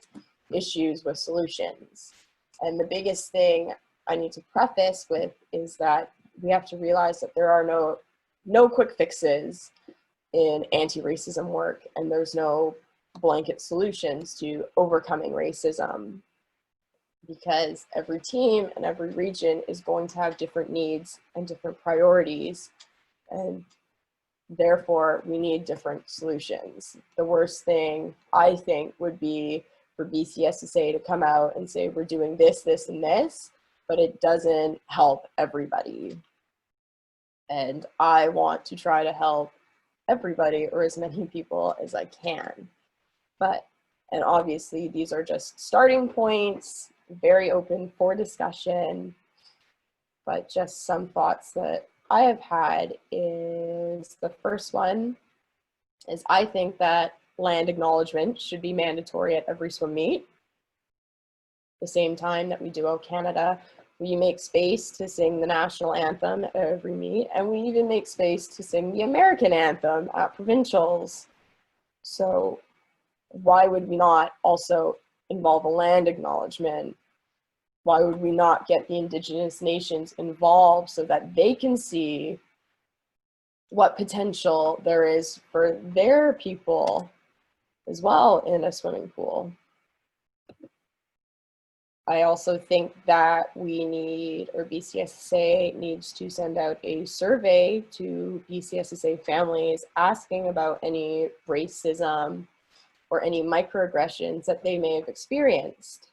issues with solutions. And the biggest thing I need to preface with is that we have to realize that there are no quick fixes in anti-racism work, and there's no blanket solutions to overcoming racism. because every team and every region is going to have different needs and different priorities, and therefore we need different solutions. The worst thing I think would be for BCSSA to come out and say we're doing this, this, and this, but it doesn't help everybody. And I want to try to help everybody, or as many people as I can. And obviously these are just starting points, very open for discussion, but just some thoughts that I have had is, the first one is, I think that land acknowledgement should be mandatory at every swim meet. The same time that we do O Canada, we make space to sing the national anthem at every meet, and we even make space to sing the American anthem at Provincials. So why would we not also involve a land acknowledgement? Why would we not get the Indigenous nations involved so that they can see what potential there is for their people as well in a swimming pool? I also think that we need, or BCSSA needs to send out a survey to BCSSA families asking about any racism or any microaggressions that they may have experienced.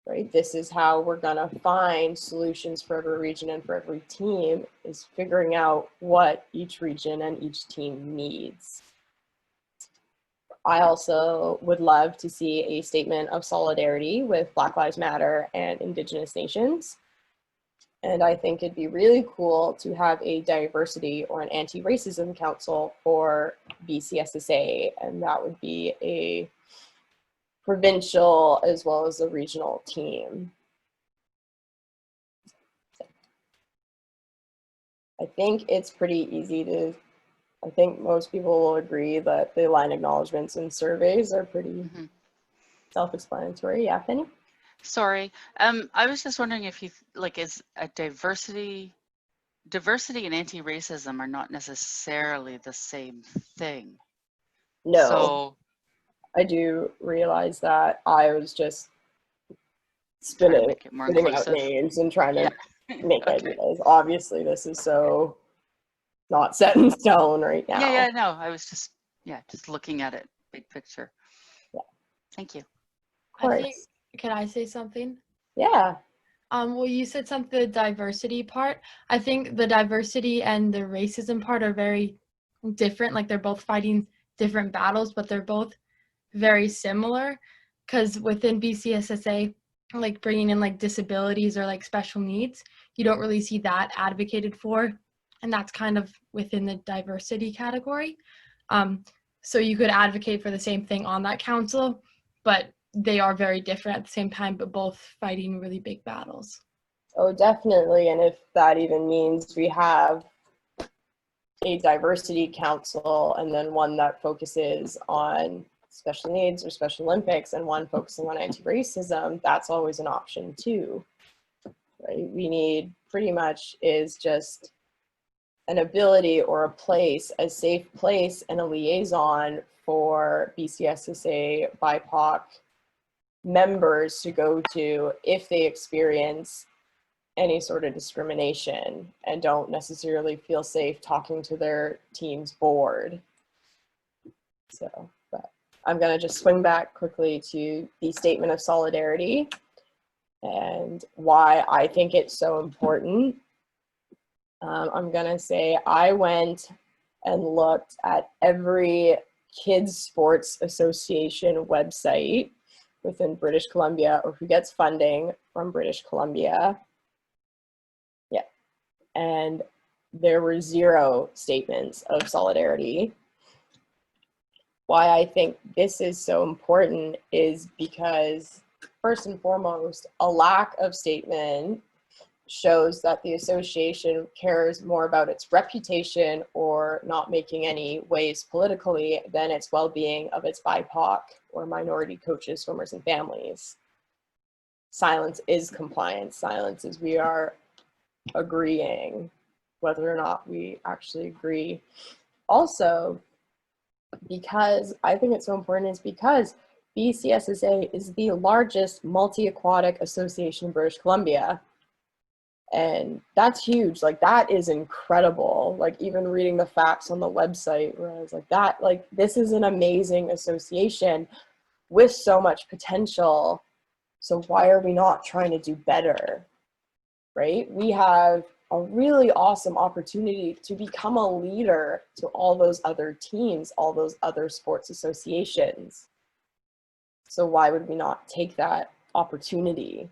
Right? This is how we're gonna find solutions for every region and for every team, is figuring out what each region and each team needs. I also would love to see a statement of solidarity with Black Lives Matter and Indigenous nations. And I think it'd be really cool to have a diversity or an anti-racism council for BCSSA, and that would be a provincial as well as a regional team. I think it's pretty easy to, I think most people will agree that the line acknowledgements and surveys are pretty self-explanatory. Yeah, Penny? Sorry, I was just wondering if you, like, is a diversity and anti-racism are not necessarily the same thing. No. So I do realize that. I was just spinning out names and trying to make ideas. Obviously, this is so not set in stone right now. Yeah, no, I was just, just looking at it, big picture. Yeah. Thank you. I think, can I say something? Yeah. Well, you said something, the diversity part. I think the diversity and the racism part are very different. Like, they're both fighting different battles, but they're both very similar. Because within BCSSA, like bringing in like disabilities or like special needs, you don't really see that advocated for. And that's kind of within the diversity category. So you could advocate for the same thing on that council, but they are very different at the same time, but both fighting really big battles. Oh, definitely. And if that even means we have a diversity council and then one that focuses on special needs or Special Olympics and one focusing on anti-racism, that's always an option too, right? We need pretty much is just an ability or a place, a safe place and a liaison for BCSSA BIPOC members to go to if they experience any sort of discrimination and don't necessarily feel safe talking to their team's board. So, but I'm gonna just swing back quickly to the statement of solidarity and why I think it's so important. I'm gonna say I went and looked at every kids sports association website within British Columbia or who gets funding from British Columbia. Yeah, and there were 0 statements of solidarity. Why I think this is so important is because, first and foremost, a lack of statement shows that the association cares more about its reputation or not making any waves politically than its well-being of its BIPOC or minority coaches, swimmers, and families. Silence is compliance. Silence is we are agreeing, whether or not we actually agree. Also, because I think it's so important is because BCSSA is the largest multi-aquatic association in British Columbia. And that's huge. Like, that is incredible. Like, even reading the facts on the website where I was like, that, like, this is an amazing association with so much potential. So why are we not trying to do better, right? We have a really awesome opportunity to become a leader to all those other teams, all those other sports associations. So why would we not take that opportunity?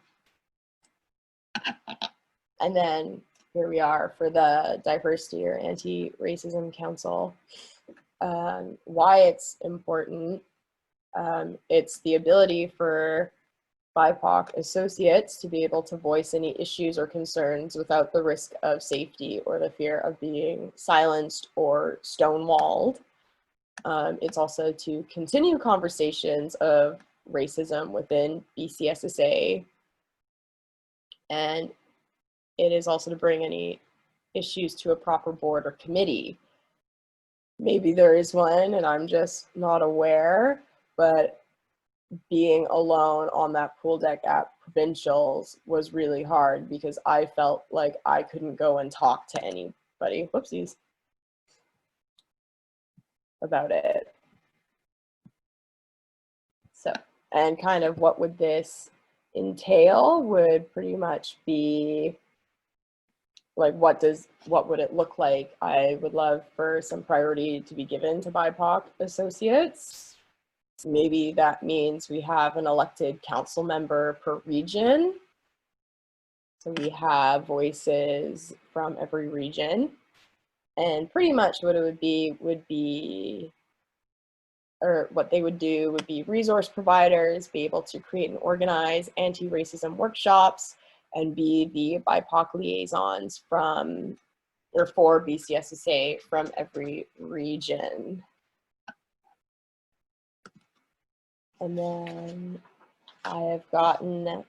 And then here we are for the Diversity or Anti-Racism Council. Why it's important, it's the ability for BIPOC associates to be able to voice any issues or concerns without the risk of safety or the fear of being silenced or stonewalled. It's also to continue conversations of racism within BCSSA, and it is also to bring any issues to a proper board or committee. Maybe there is one and I'm just not aware, but being alone on that pool deck at Provincials was really hard because I felt like I couldn't go and talk to anybody, whoopsies, about it. So, and kind of what would this entail would pretty much be like, what would it look like? I would love for some priority to be given to BIPOC associates. Maybe that means we have an elected council member per region. So we have voices from every region. And pretty much what it would be, or what they would do would be resource providers, be able to create and organize anti-racism workshops, and be the BIPOC liaisons from, or for BCSSA from every region. And then I have gotten,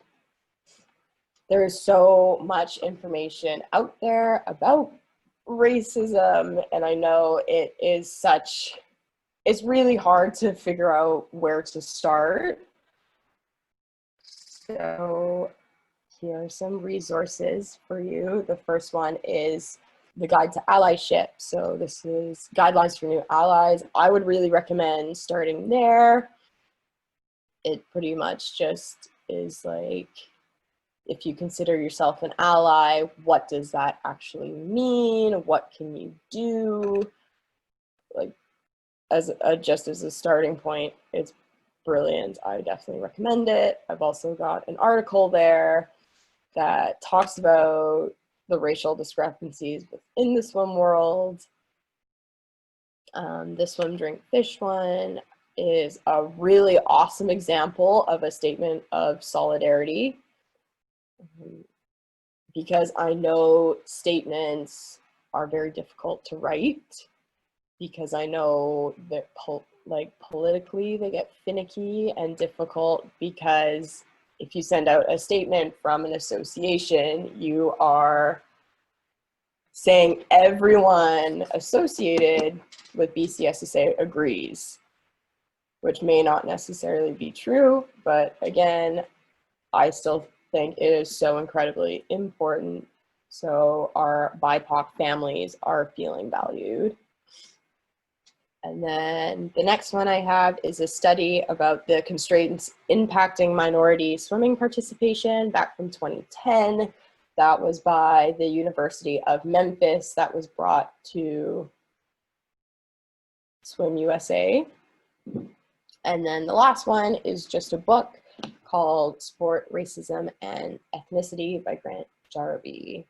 there is so much information out there about racism, and I know it is such, it's really hard to figure out where to start. So here are some resources for you. The first one is the Guide to Allyship. So this is Guidelines for New Allies. I would really recommend starting there. It pretty much just is like, if you consider yourself an ally, what does that actually mean? What can you do? Like, just as a starting point, it's brilliant. I definitely recommend it. I've also got an article there that talks about the racial discrepancies within the swim world. The Swim, Drink, Fish one is a really awesome example of a statement of solidarity, because I know statements are very difficult to write, because I know that politically they get finicky and difficult, because if you send out a statement from an association, you are saying everyone associated with BCSSA agrees, which may not necessarily be true, but again, I still think it is so incredibly important, so our BIPOC families are feeling valued. And then the next one I have is a study about the constraints impacting minority swimming participation back from 2010. That was by the University of Memphis. That was brought to Swim USA. And then the last one is just a book called Sport, Racism, and Ethnicity by Grant Jarvie.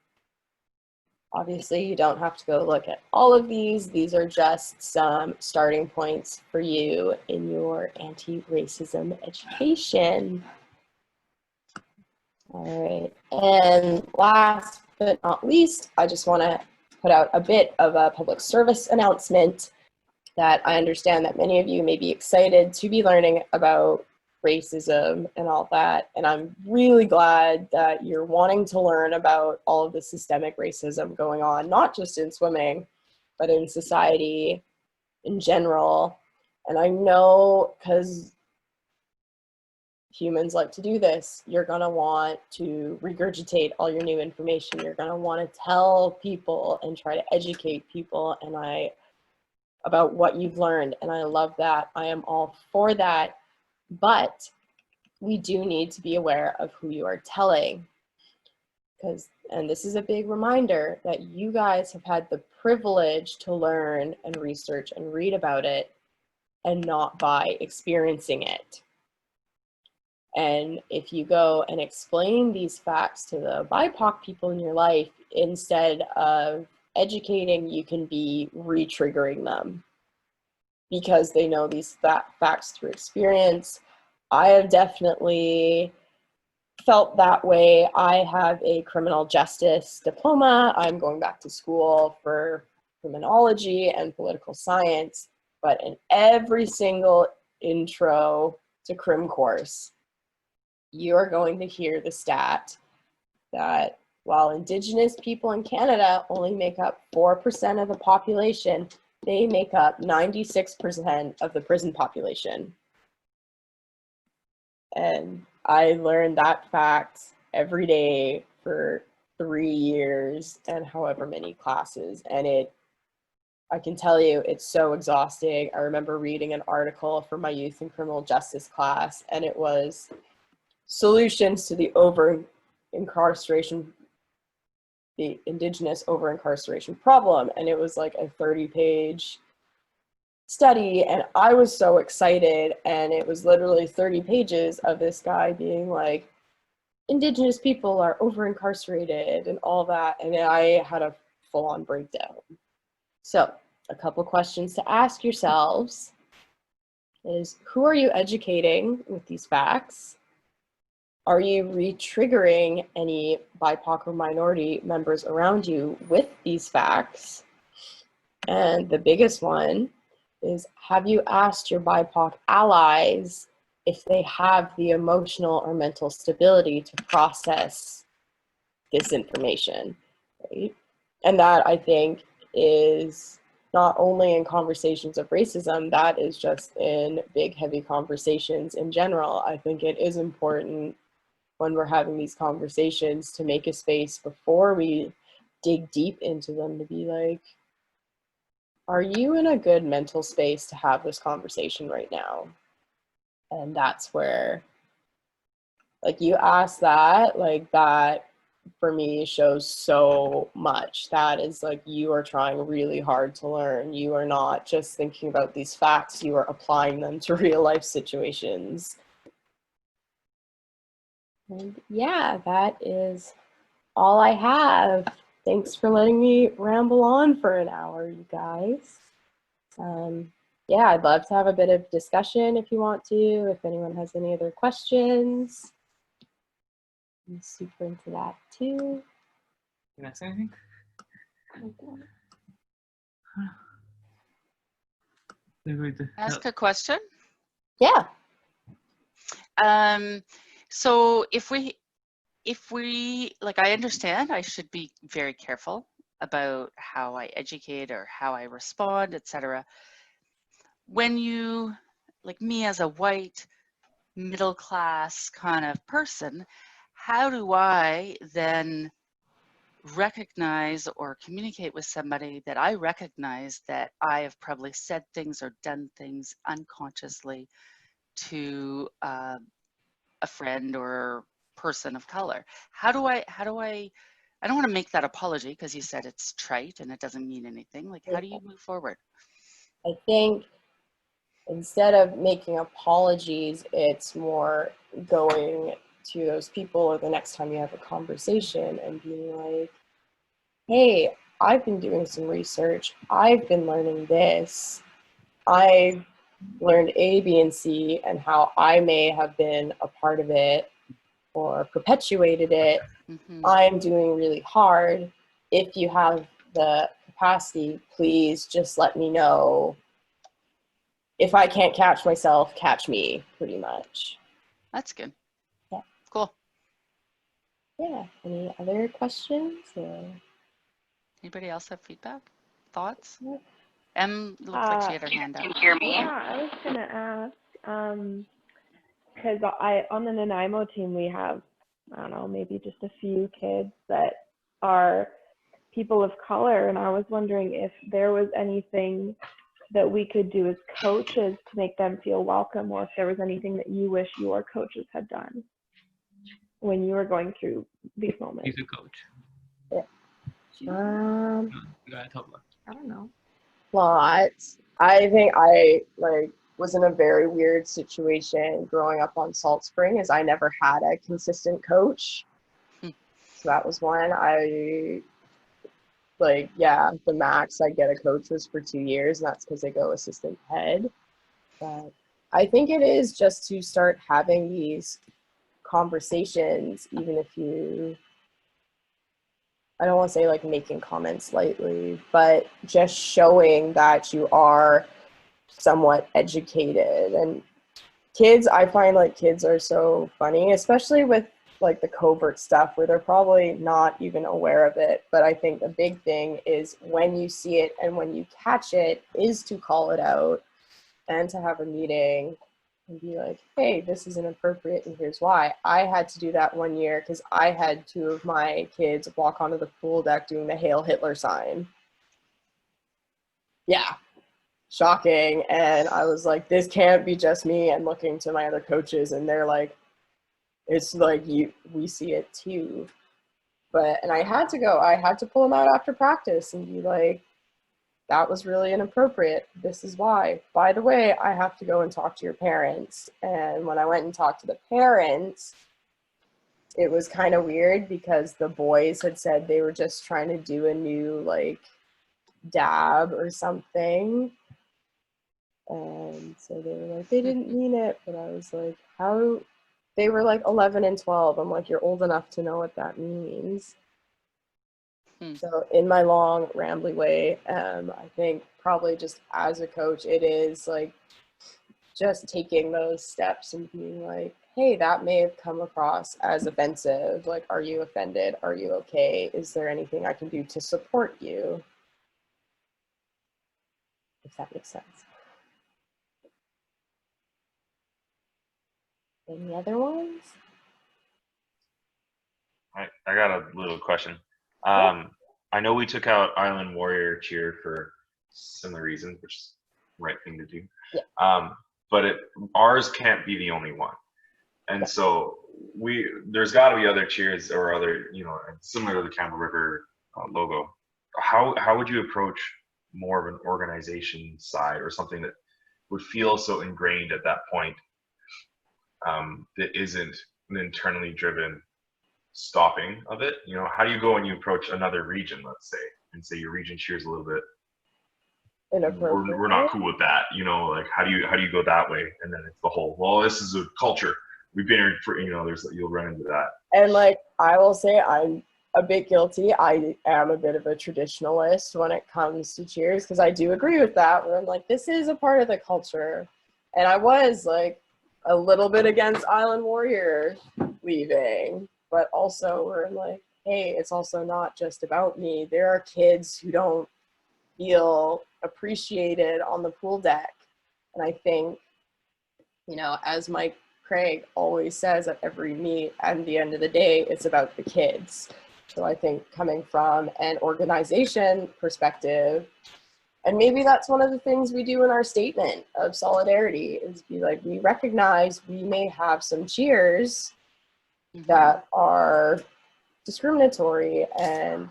Obviously, you don't have to go look at all of these. These are just some starting points for you in your anti-racism education. All right, and last but not least, I just want to put out a bit of a public service announcement that I understand that many of you may be excited to be learning about racism and all that, and I'm really glad that you're wanting to learn about all of the systemic racism going on, not just in swimming, but in society in general. And I know, because humans like to do this. You're going to want to regurgitate all your new information. You're going to want to tell people and try to educate people about what you've learned. And I love that. I am all for that. But we do need to be aware of who you are telling. And this is a big reminder that you guys have had the privilege to learn and research and read about it, and not by experiencing it. And if you go and explain these facts to the BIPOC people in your life, instead of educating, you can be re-triggering them because they know these facts through experience. I have definitely felt that way. I have a criminal justice diploma. I'm going back to school for criminology and political science, but in every single intro to crim course, you are going to hear the stat that while Indigenous people in Canada only make up 4% of the population, they make up 96% of the prison population. And I learned that fact every day for 3 years and however many classes. And I can tell you, it's so exhausting. I remember reading an article for my youth and criminal justice class, and it was solutions to the Indigenous over-incarceration problem. And it was like a 30-page study, and I was so excited, and it was literally 30 pages of this guy being like, Indigenous people are over-incarcerated and all that, and I had a full-on breakdown. So a couple questions to ask yourselves is, who are you educating with these facts? Are you re-triggering any BIPOC or minority members around you with these facts? And the biggest one is, have you asked your BIPOC allies if they have the emotional or mental stability to process this information, right? And that, I think, is not only in conversations of racism, that is just in big, heavy conversations in general. I think it is important when we're having these conversations to make a space before we dig deep into them to be like, are you in a good mental space to have this conversation right now? And that's where, like, you ask that, like, that for me shows so much. That is like, you are trying really hard to learn. You are not just thinking about these facts, you are applying them to real life situations. And yeah, that is all I have. Thanks for letting me ramble on for an hour, you guys. Yeah, I'd love to have a bit of discussion if you want to, if anyone has any other questions. I'm super into that too. Can I say anything? Ask a question? Yeah. So if we, like, I understand I should be very careful about how I educate or how I respond, etc. When you, like me as a white, middle class kind of person, how do I then recognize or communicate with somebody that I recognize that I have probably said things or done things unconsciously to a friend or person of color? How do I don't want to make that apology because you said it's trite and it doesn't mean anything. Like, how do you move forward? I think instead of making apologies, it's more going to those people or the next time you have a conversation and being like, hey, I've been doing some research. I've been learning this. I've learned A, B, and C, and how I may have been a part of it or perpetuated it. Mm-hmm. I'm doing really hard. If you have the capacity, please just let me know. If I can't catch myself, catch me, pretty much. That's good. Yeah. Cool. Yeah. Any other questions? Or? Anybody else have feedback? Thoughts? Yeah. Em looked like she had her hand up. Can you hear me? Yeah, I was gonna ask, because on the Nanaimo team, we have, I don't know, maybe just a few kids that are people of color. And I was wondering if there was anything that we could do as coaches to make them feel welcome, or if there was anything that you wish your coaches had done when you were going through these moments. He's a coach. Yeah. Go ahead, Tobla. I don't know. Lots. I think I was in a very weird situation growing up on Salt Spring, as I never had a consistent coach. So that was one. The max I get a coach was for 2 years, and that's because they go assistant head. But I think it is just to start having these conversations, even if I don't want to say like making comments lightly, but just showing that you are somewhat educated. And kids, I find like kids are so funny, especially with like the covert stuff where they're probably not even aware of it. But I think the big thing is when you see it and when you catch it is to call it out and to have a meeting and be like, hey, this is inappropriate and here's why. I had to do that one year because I had 2 of my kids walk onto the pool deck doing the Hail Hitler sign. Yeah, shocking. And I was like, this can't be just me. And looking to my other coaches, and they're like, it's like we see it too. And I had to pull them out after practice and be like, that was really inappropriate. This is why. By the way, I have to go and talk to your parents. And when I went and talked to the parents, it was kind of weird because the boys had said they were just trying to do a new like dab or something. And so they were like, they didn't mean it. But I was like, how? They were like 11 and 12. I'm like, you're old enough to know what that means. So in my long, rambly way, I think probably just as a coach, it is like just taking those steps and being like, hey, that may have come across as offensive. Like, are you offended? Are you okay? Is there anything I can do to support you? If that makes sense. Any other ones? I got a little question. I know we took out Island Warrior cheer for similar reasons, which is the right thing to do. Yeah. But ours can't be the only one. And so there's got to be other cheers or other, similar to the Campbell River logo. How would you approach more of an organization side or something that would feel so ingrained at that point that isn't an internally driven stopping of it? How do you go and you approach another region, let's say, and say your region cheers a little bit Inappropriate. we're not cool with that, like how do you go that way? And then it's the whole, well, this is a culture, we've been here for, you'll run into that. And like I will say, I'm a bit guilty. I am a bit of a traditionalist when it comes to cheers, because I do agree with that, where I'm like, this is a part of the culture. And I was like a little bit against Island Warrior leaving, but also we're like, hey, it's also not just about me. There are kids who don't feel appreciated on the pool deck. And I think, as Mike Craig always says at every meet, at the end of the day, it's about the kids. So I think coming from an organization perspective, and maybe that's one of the things we do in our statement of solidarity, is be like, we recognize we may have some cheers that are discriminatory and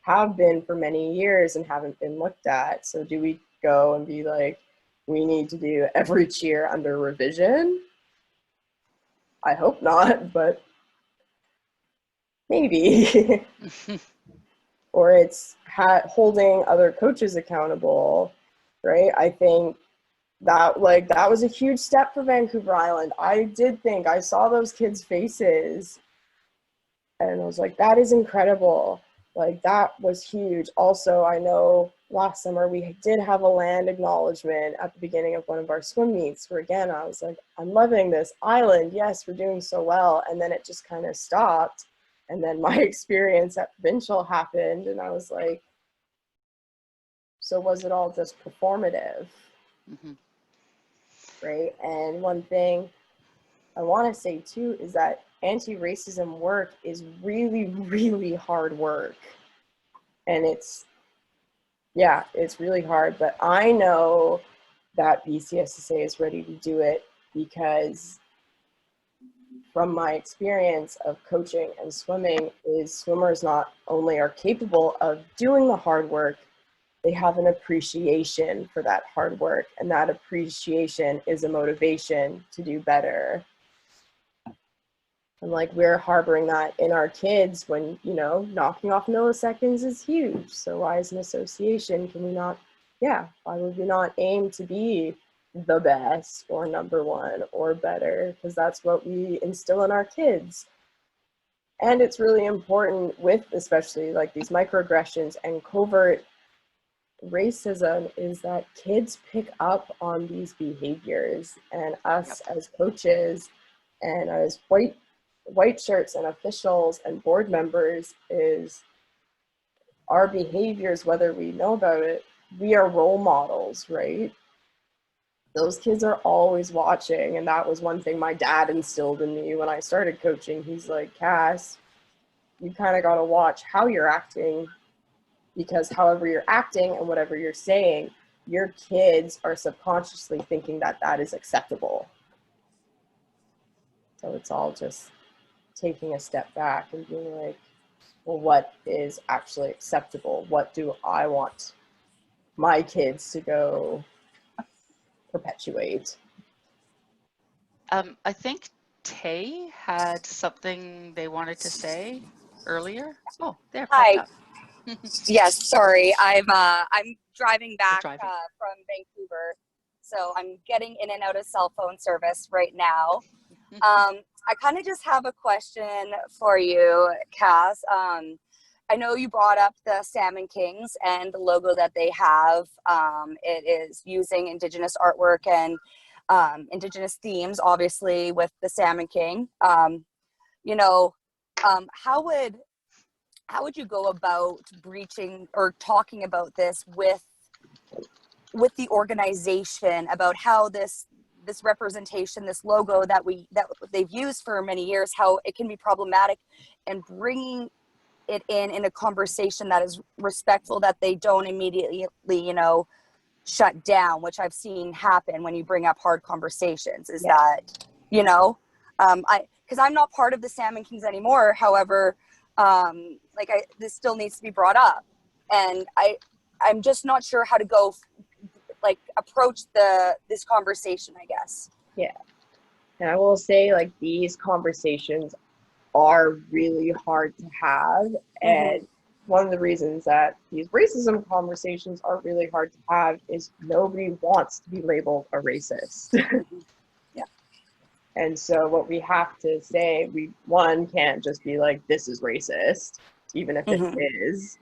have been for many years and haven't been looked at. So do we go and be like, we need to do every cheer under revision? I hope not, but maybe. Or it's holding other coaches accountable, right? I think that was a huge step for Vancouver Island. I did think, I saw those kids' faces and I was like, that is incredible. Like, that was huge. Also, I know last summer we did have a land acknowledgement at the beginning of one of our swim meets, where again, I was like, I'm loving this island. Yes, we're doing so well. And then it just kind of stopped. And then my experience at Provincial happened, and I was like, so was it all just performative? Right? And one thing I want to say too is that anti-racism work is really, really hard work. And it's really hard, but I know that BCSSA is ready to do it because from my experience of coaching and swimming is swimmers not only are capable of doing the hard work, they have an appreciation for that hard work, and that appreciation is a motivation to do better. And like we're harboring that in our kids when, you know, knocking off milliseconds is huge. So why as an association can we not, why would we not aim to be the best or number one or better? Because that's what we instill in our kids. And it's really important with especially like these microaggressions and covert racism is that kids pick up on these behaviors, and us as coaches and as white shirts and officials and board members is our behaviors, whether we know about it, we are role models, right? Those kids are always watching, and that was one thing my dad instilled in me when I started coaching. He's like, Cass, you kind of got to watch how you're acting, because however you're acting and whatever you're saying, your kids are subconsciously thinking that that is acceptable. So it's all just taking a step back and being like, well, what is actually acceptable? What do I want my kids to go perpetuate? I think Tay had something they wanted to say earlier. Oh, there, popped Hi. up. Yes, sorry. I'm driving back driving. from Vancouver, so I'm getting in and out of cell phone service right now. I kind of just have a question for you, Cass. I know you brought up the Salmon Kings and the logo that they have. It is using Indigenous artwork and Indigenous themes, obviously, with the Salmon King. You know, how would you go about breaching or talking about this with the organization about how this representation, this logo that they've used for many years, how it can be problematic, and bringing it in a conversation that is respectful, that they don't immediately, you know, shut down, which I've seen happen when you bring up hard conversations, is that, you know, because I'm not part of the Salmon Kings anymore. However, this still needs to be brought up, and I'm just not sure how to go approach this conversation, I guess. Yeah. And I will say, like, these conversations are really hard to have. And one of the reasons that these racism conversations are really hard to have is nobody wants to be labeled a racist. Yeah. And so what we have to say, one can't just be like, this is racist, even if it is.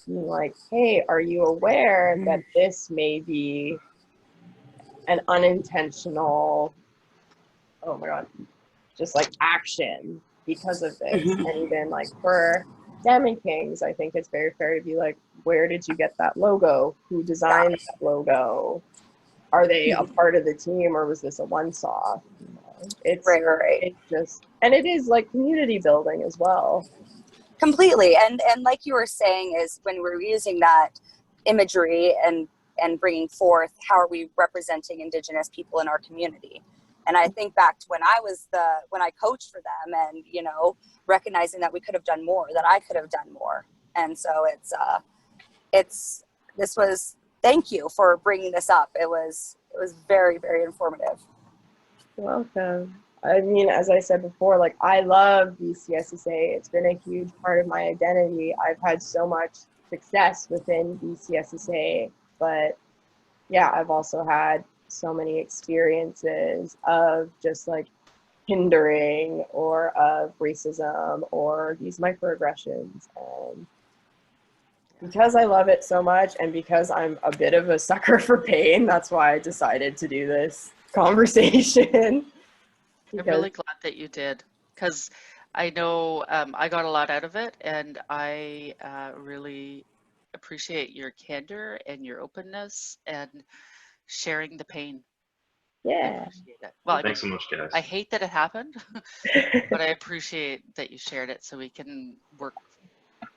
Like, hey, are you aware that this may be an unintentional, oh my God, just like action because of this? And even like for Salmon Kings, I think it's very fair to be like, where did you get that logo? Who designed that logo? Are they a part of the team, or was this a once-off? You know, it's right. It's just, and it is like community building as well. Completely. And like you were saying, is when we're using that imagery and bringing forth, how are we representing Indigenous people in our community? And I think back to when I coached for them, and, you know, recognizing that we could have done more, that I could have done more. And so thank you for bringing this up. It was very, very informative. You're welcome. I mean, as I said before, like, I love BCSSA. It's been a huge part of my identity. I've had so much success within BCSSA, but yeah, I've also had so many experiences of just like hindering or of racism or these microaggressions. And because I love it so much, and because I'm a bit of a sucker for pain, that's why I decided to do this conversation. I'm really glad that you did, because I know I got a lot out of it, and I really appreciate your candor and your openness and sharing the pain. Yeah. Appreciate it. Well, I mean, Thanks so much, guys. I hate that it happened, but I appreciate that you shared it so we can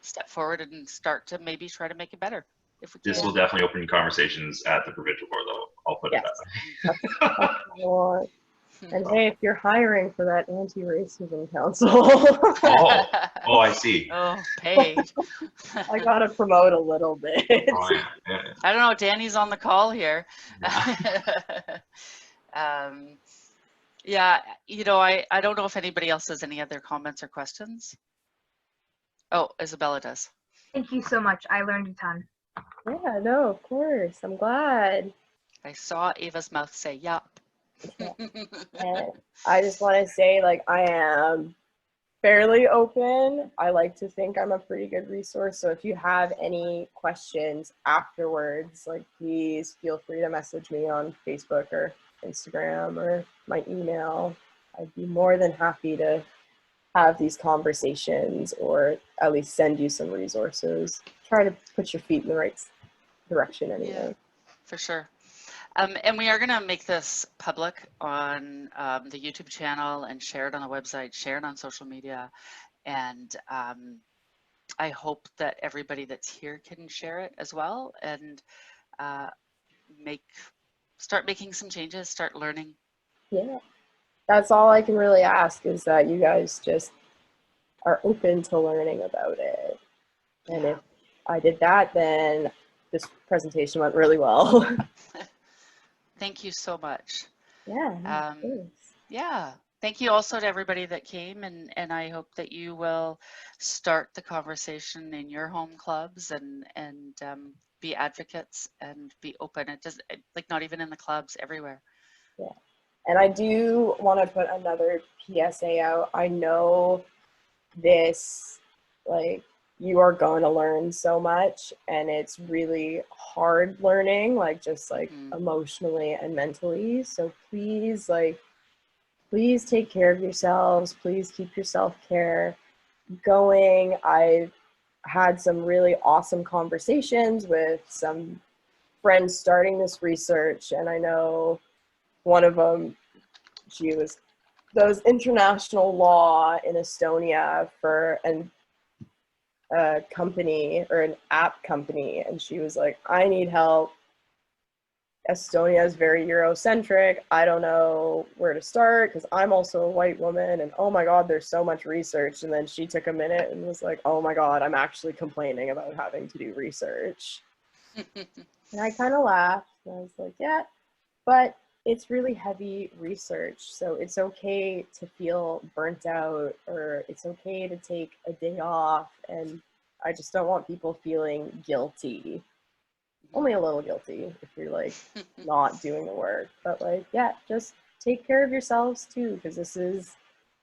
step forward and start to maybe try to make it better if we can. This will definitely open conversations at the provincial board, though. I'll put it that way. That's what I want. And hey, if you're hiring for that anti-racism council, Oh, I see. Oh, paid. I gotta promote a little bit. Oh, yeah. I don't know. Danny's on the call here. Yeah, you know, I don't know if anybody else has any other comments or questions. Oh, Isabella does. Thank you so much. I learned a ton. Yeah, no, of course. I'm glad. I saw Ava's mouth say yup. And I just want to say, like, I am fairly open. I like to think I'm a pretty good resource. So if you have any questions afterwards, like, please feel free to message me on Facebook or Instagram or my email. I'd be more than happy to have these conversations or at least send you some resources. Try to put your feet in the right direction anyway. Yeah, for sure. And we are going to make this public on the YouTube channel and share it on the website, share it on social media. And I hope that everybody that's here can share it as well and start making some changes, start learning. Yeah, that's all I can really ask, is that you guys just are open to learning about it. And if I did that, then this presentation went really well. Thank you so much. Yeah. Yeah. Thank you also to everybody that came, and I hope that you will start the conversation in your home clubs and be advocates and be open. It just, like, not even in the clubs, everywhere. Yeah. And I do want to put another PSA out. I know this, like, you are going to learn so much, and it's really hard learning, like, just like emotionally and mentally. So please, like, please take care of yourselves. Please keep your self-care going. I've had some really awesome conversations with some friends starting this research, and I know one of them, she does international law in Estonia for a company or an app company, and she was like, I need help. Estonia is very Eurocentric. I don't know where to start because I'm also a white woman, and oh my God, there's so much research. And then she took a minute and was like, oh my God, I'm actually complaining about having to do research. And I kind of laughed, and I was like, yeah, but it's really heavy research. So it's okay to feel burnt out, or it's okay to take a day off. And I just don't want people feeling guilty. Only a little guilty if you're, like, not doing the work. But, like, yeah, just take care of yourselves too, because this is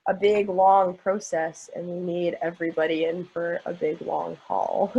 a big, long process, and we need everybody in for a big, long haul.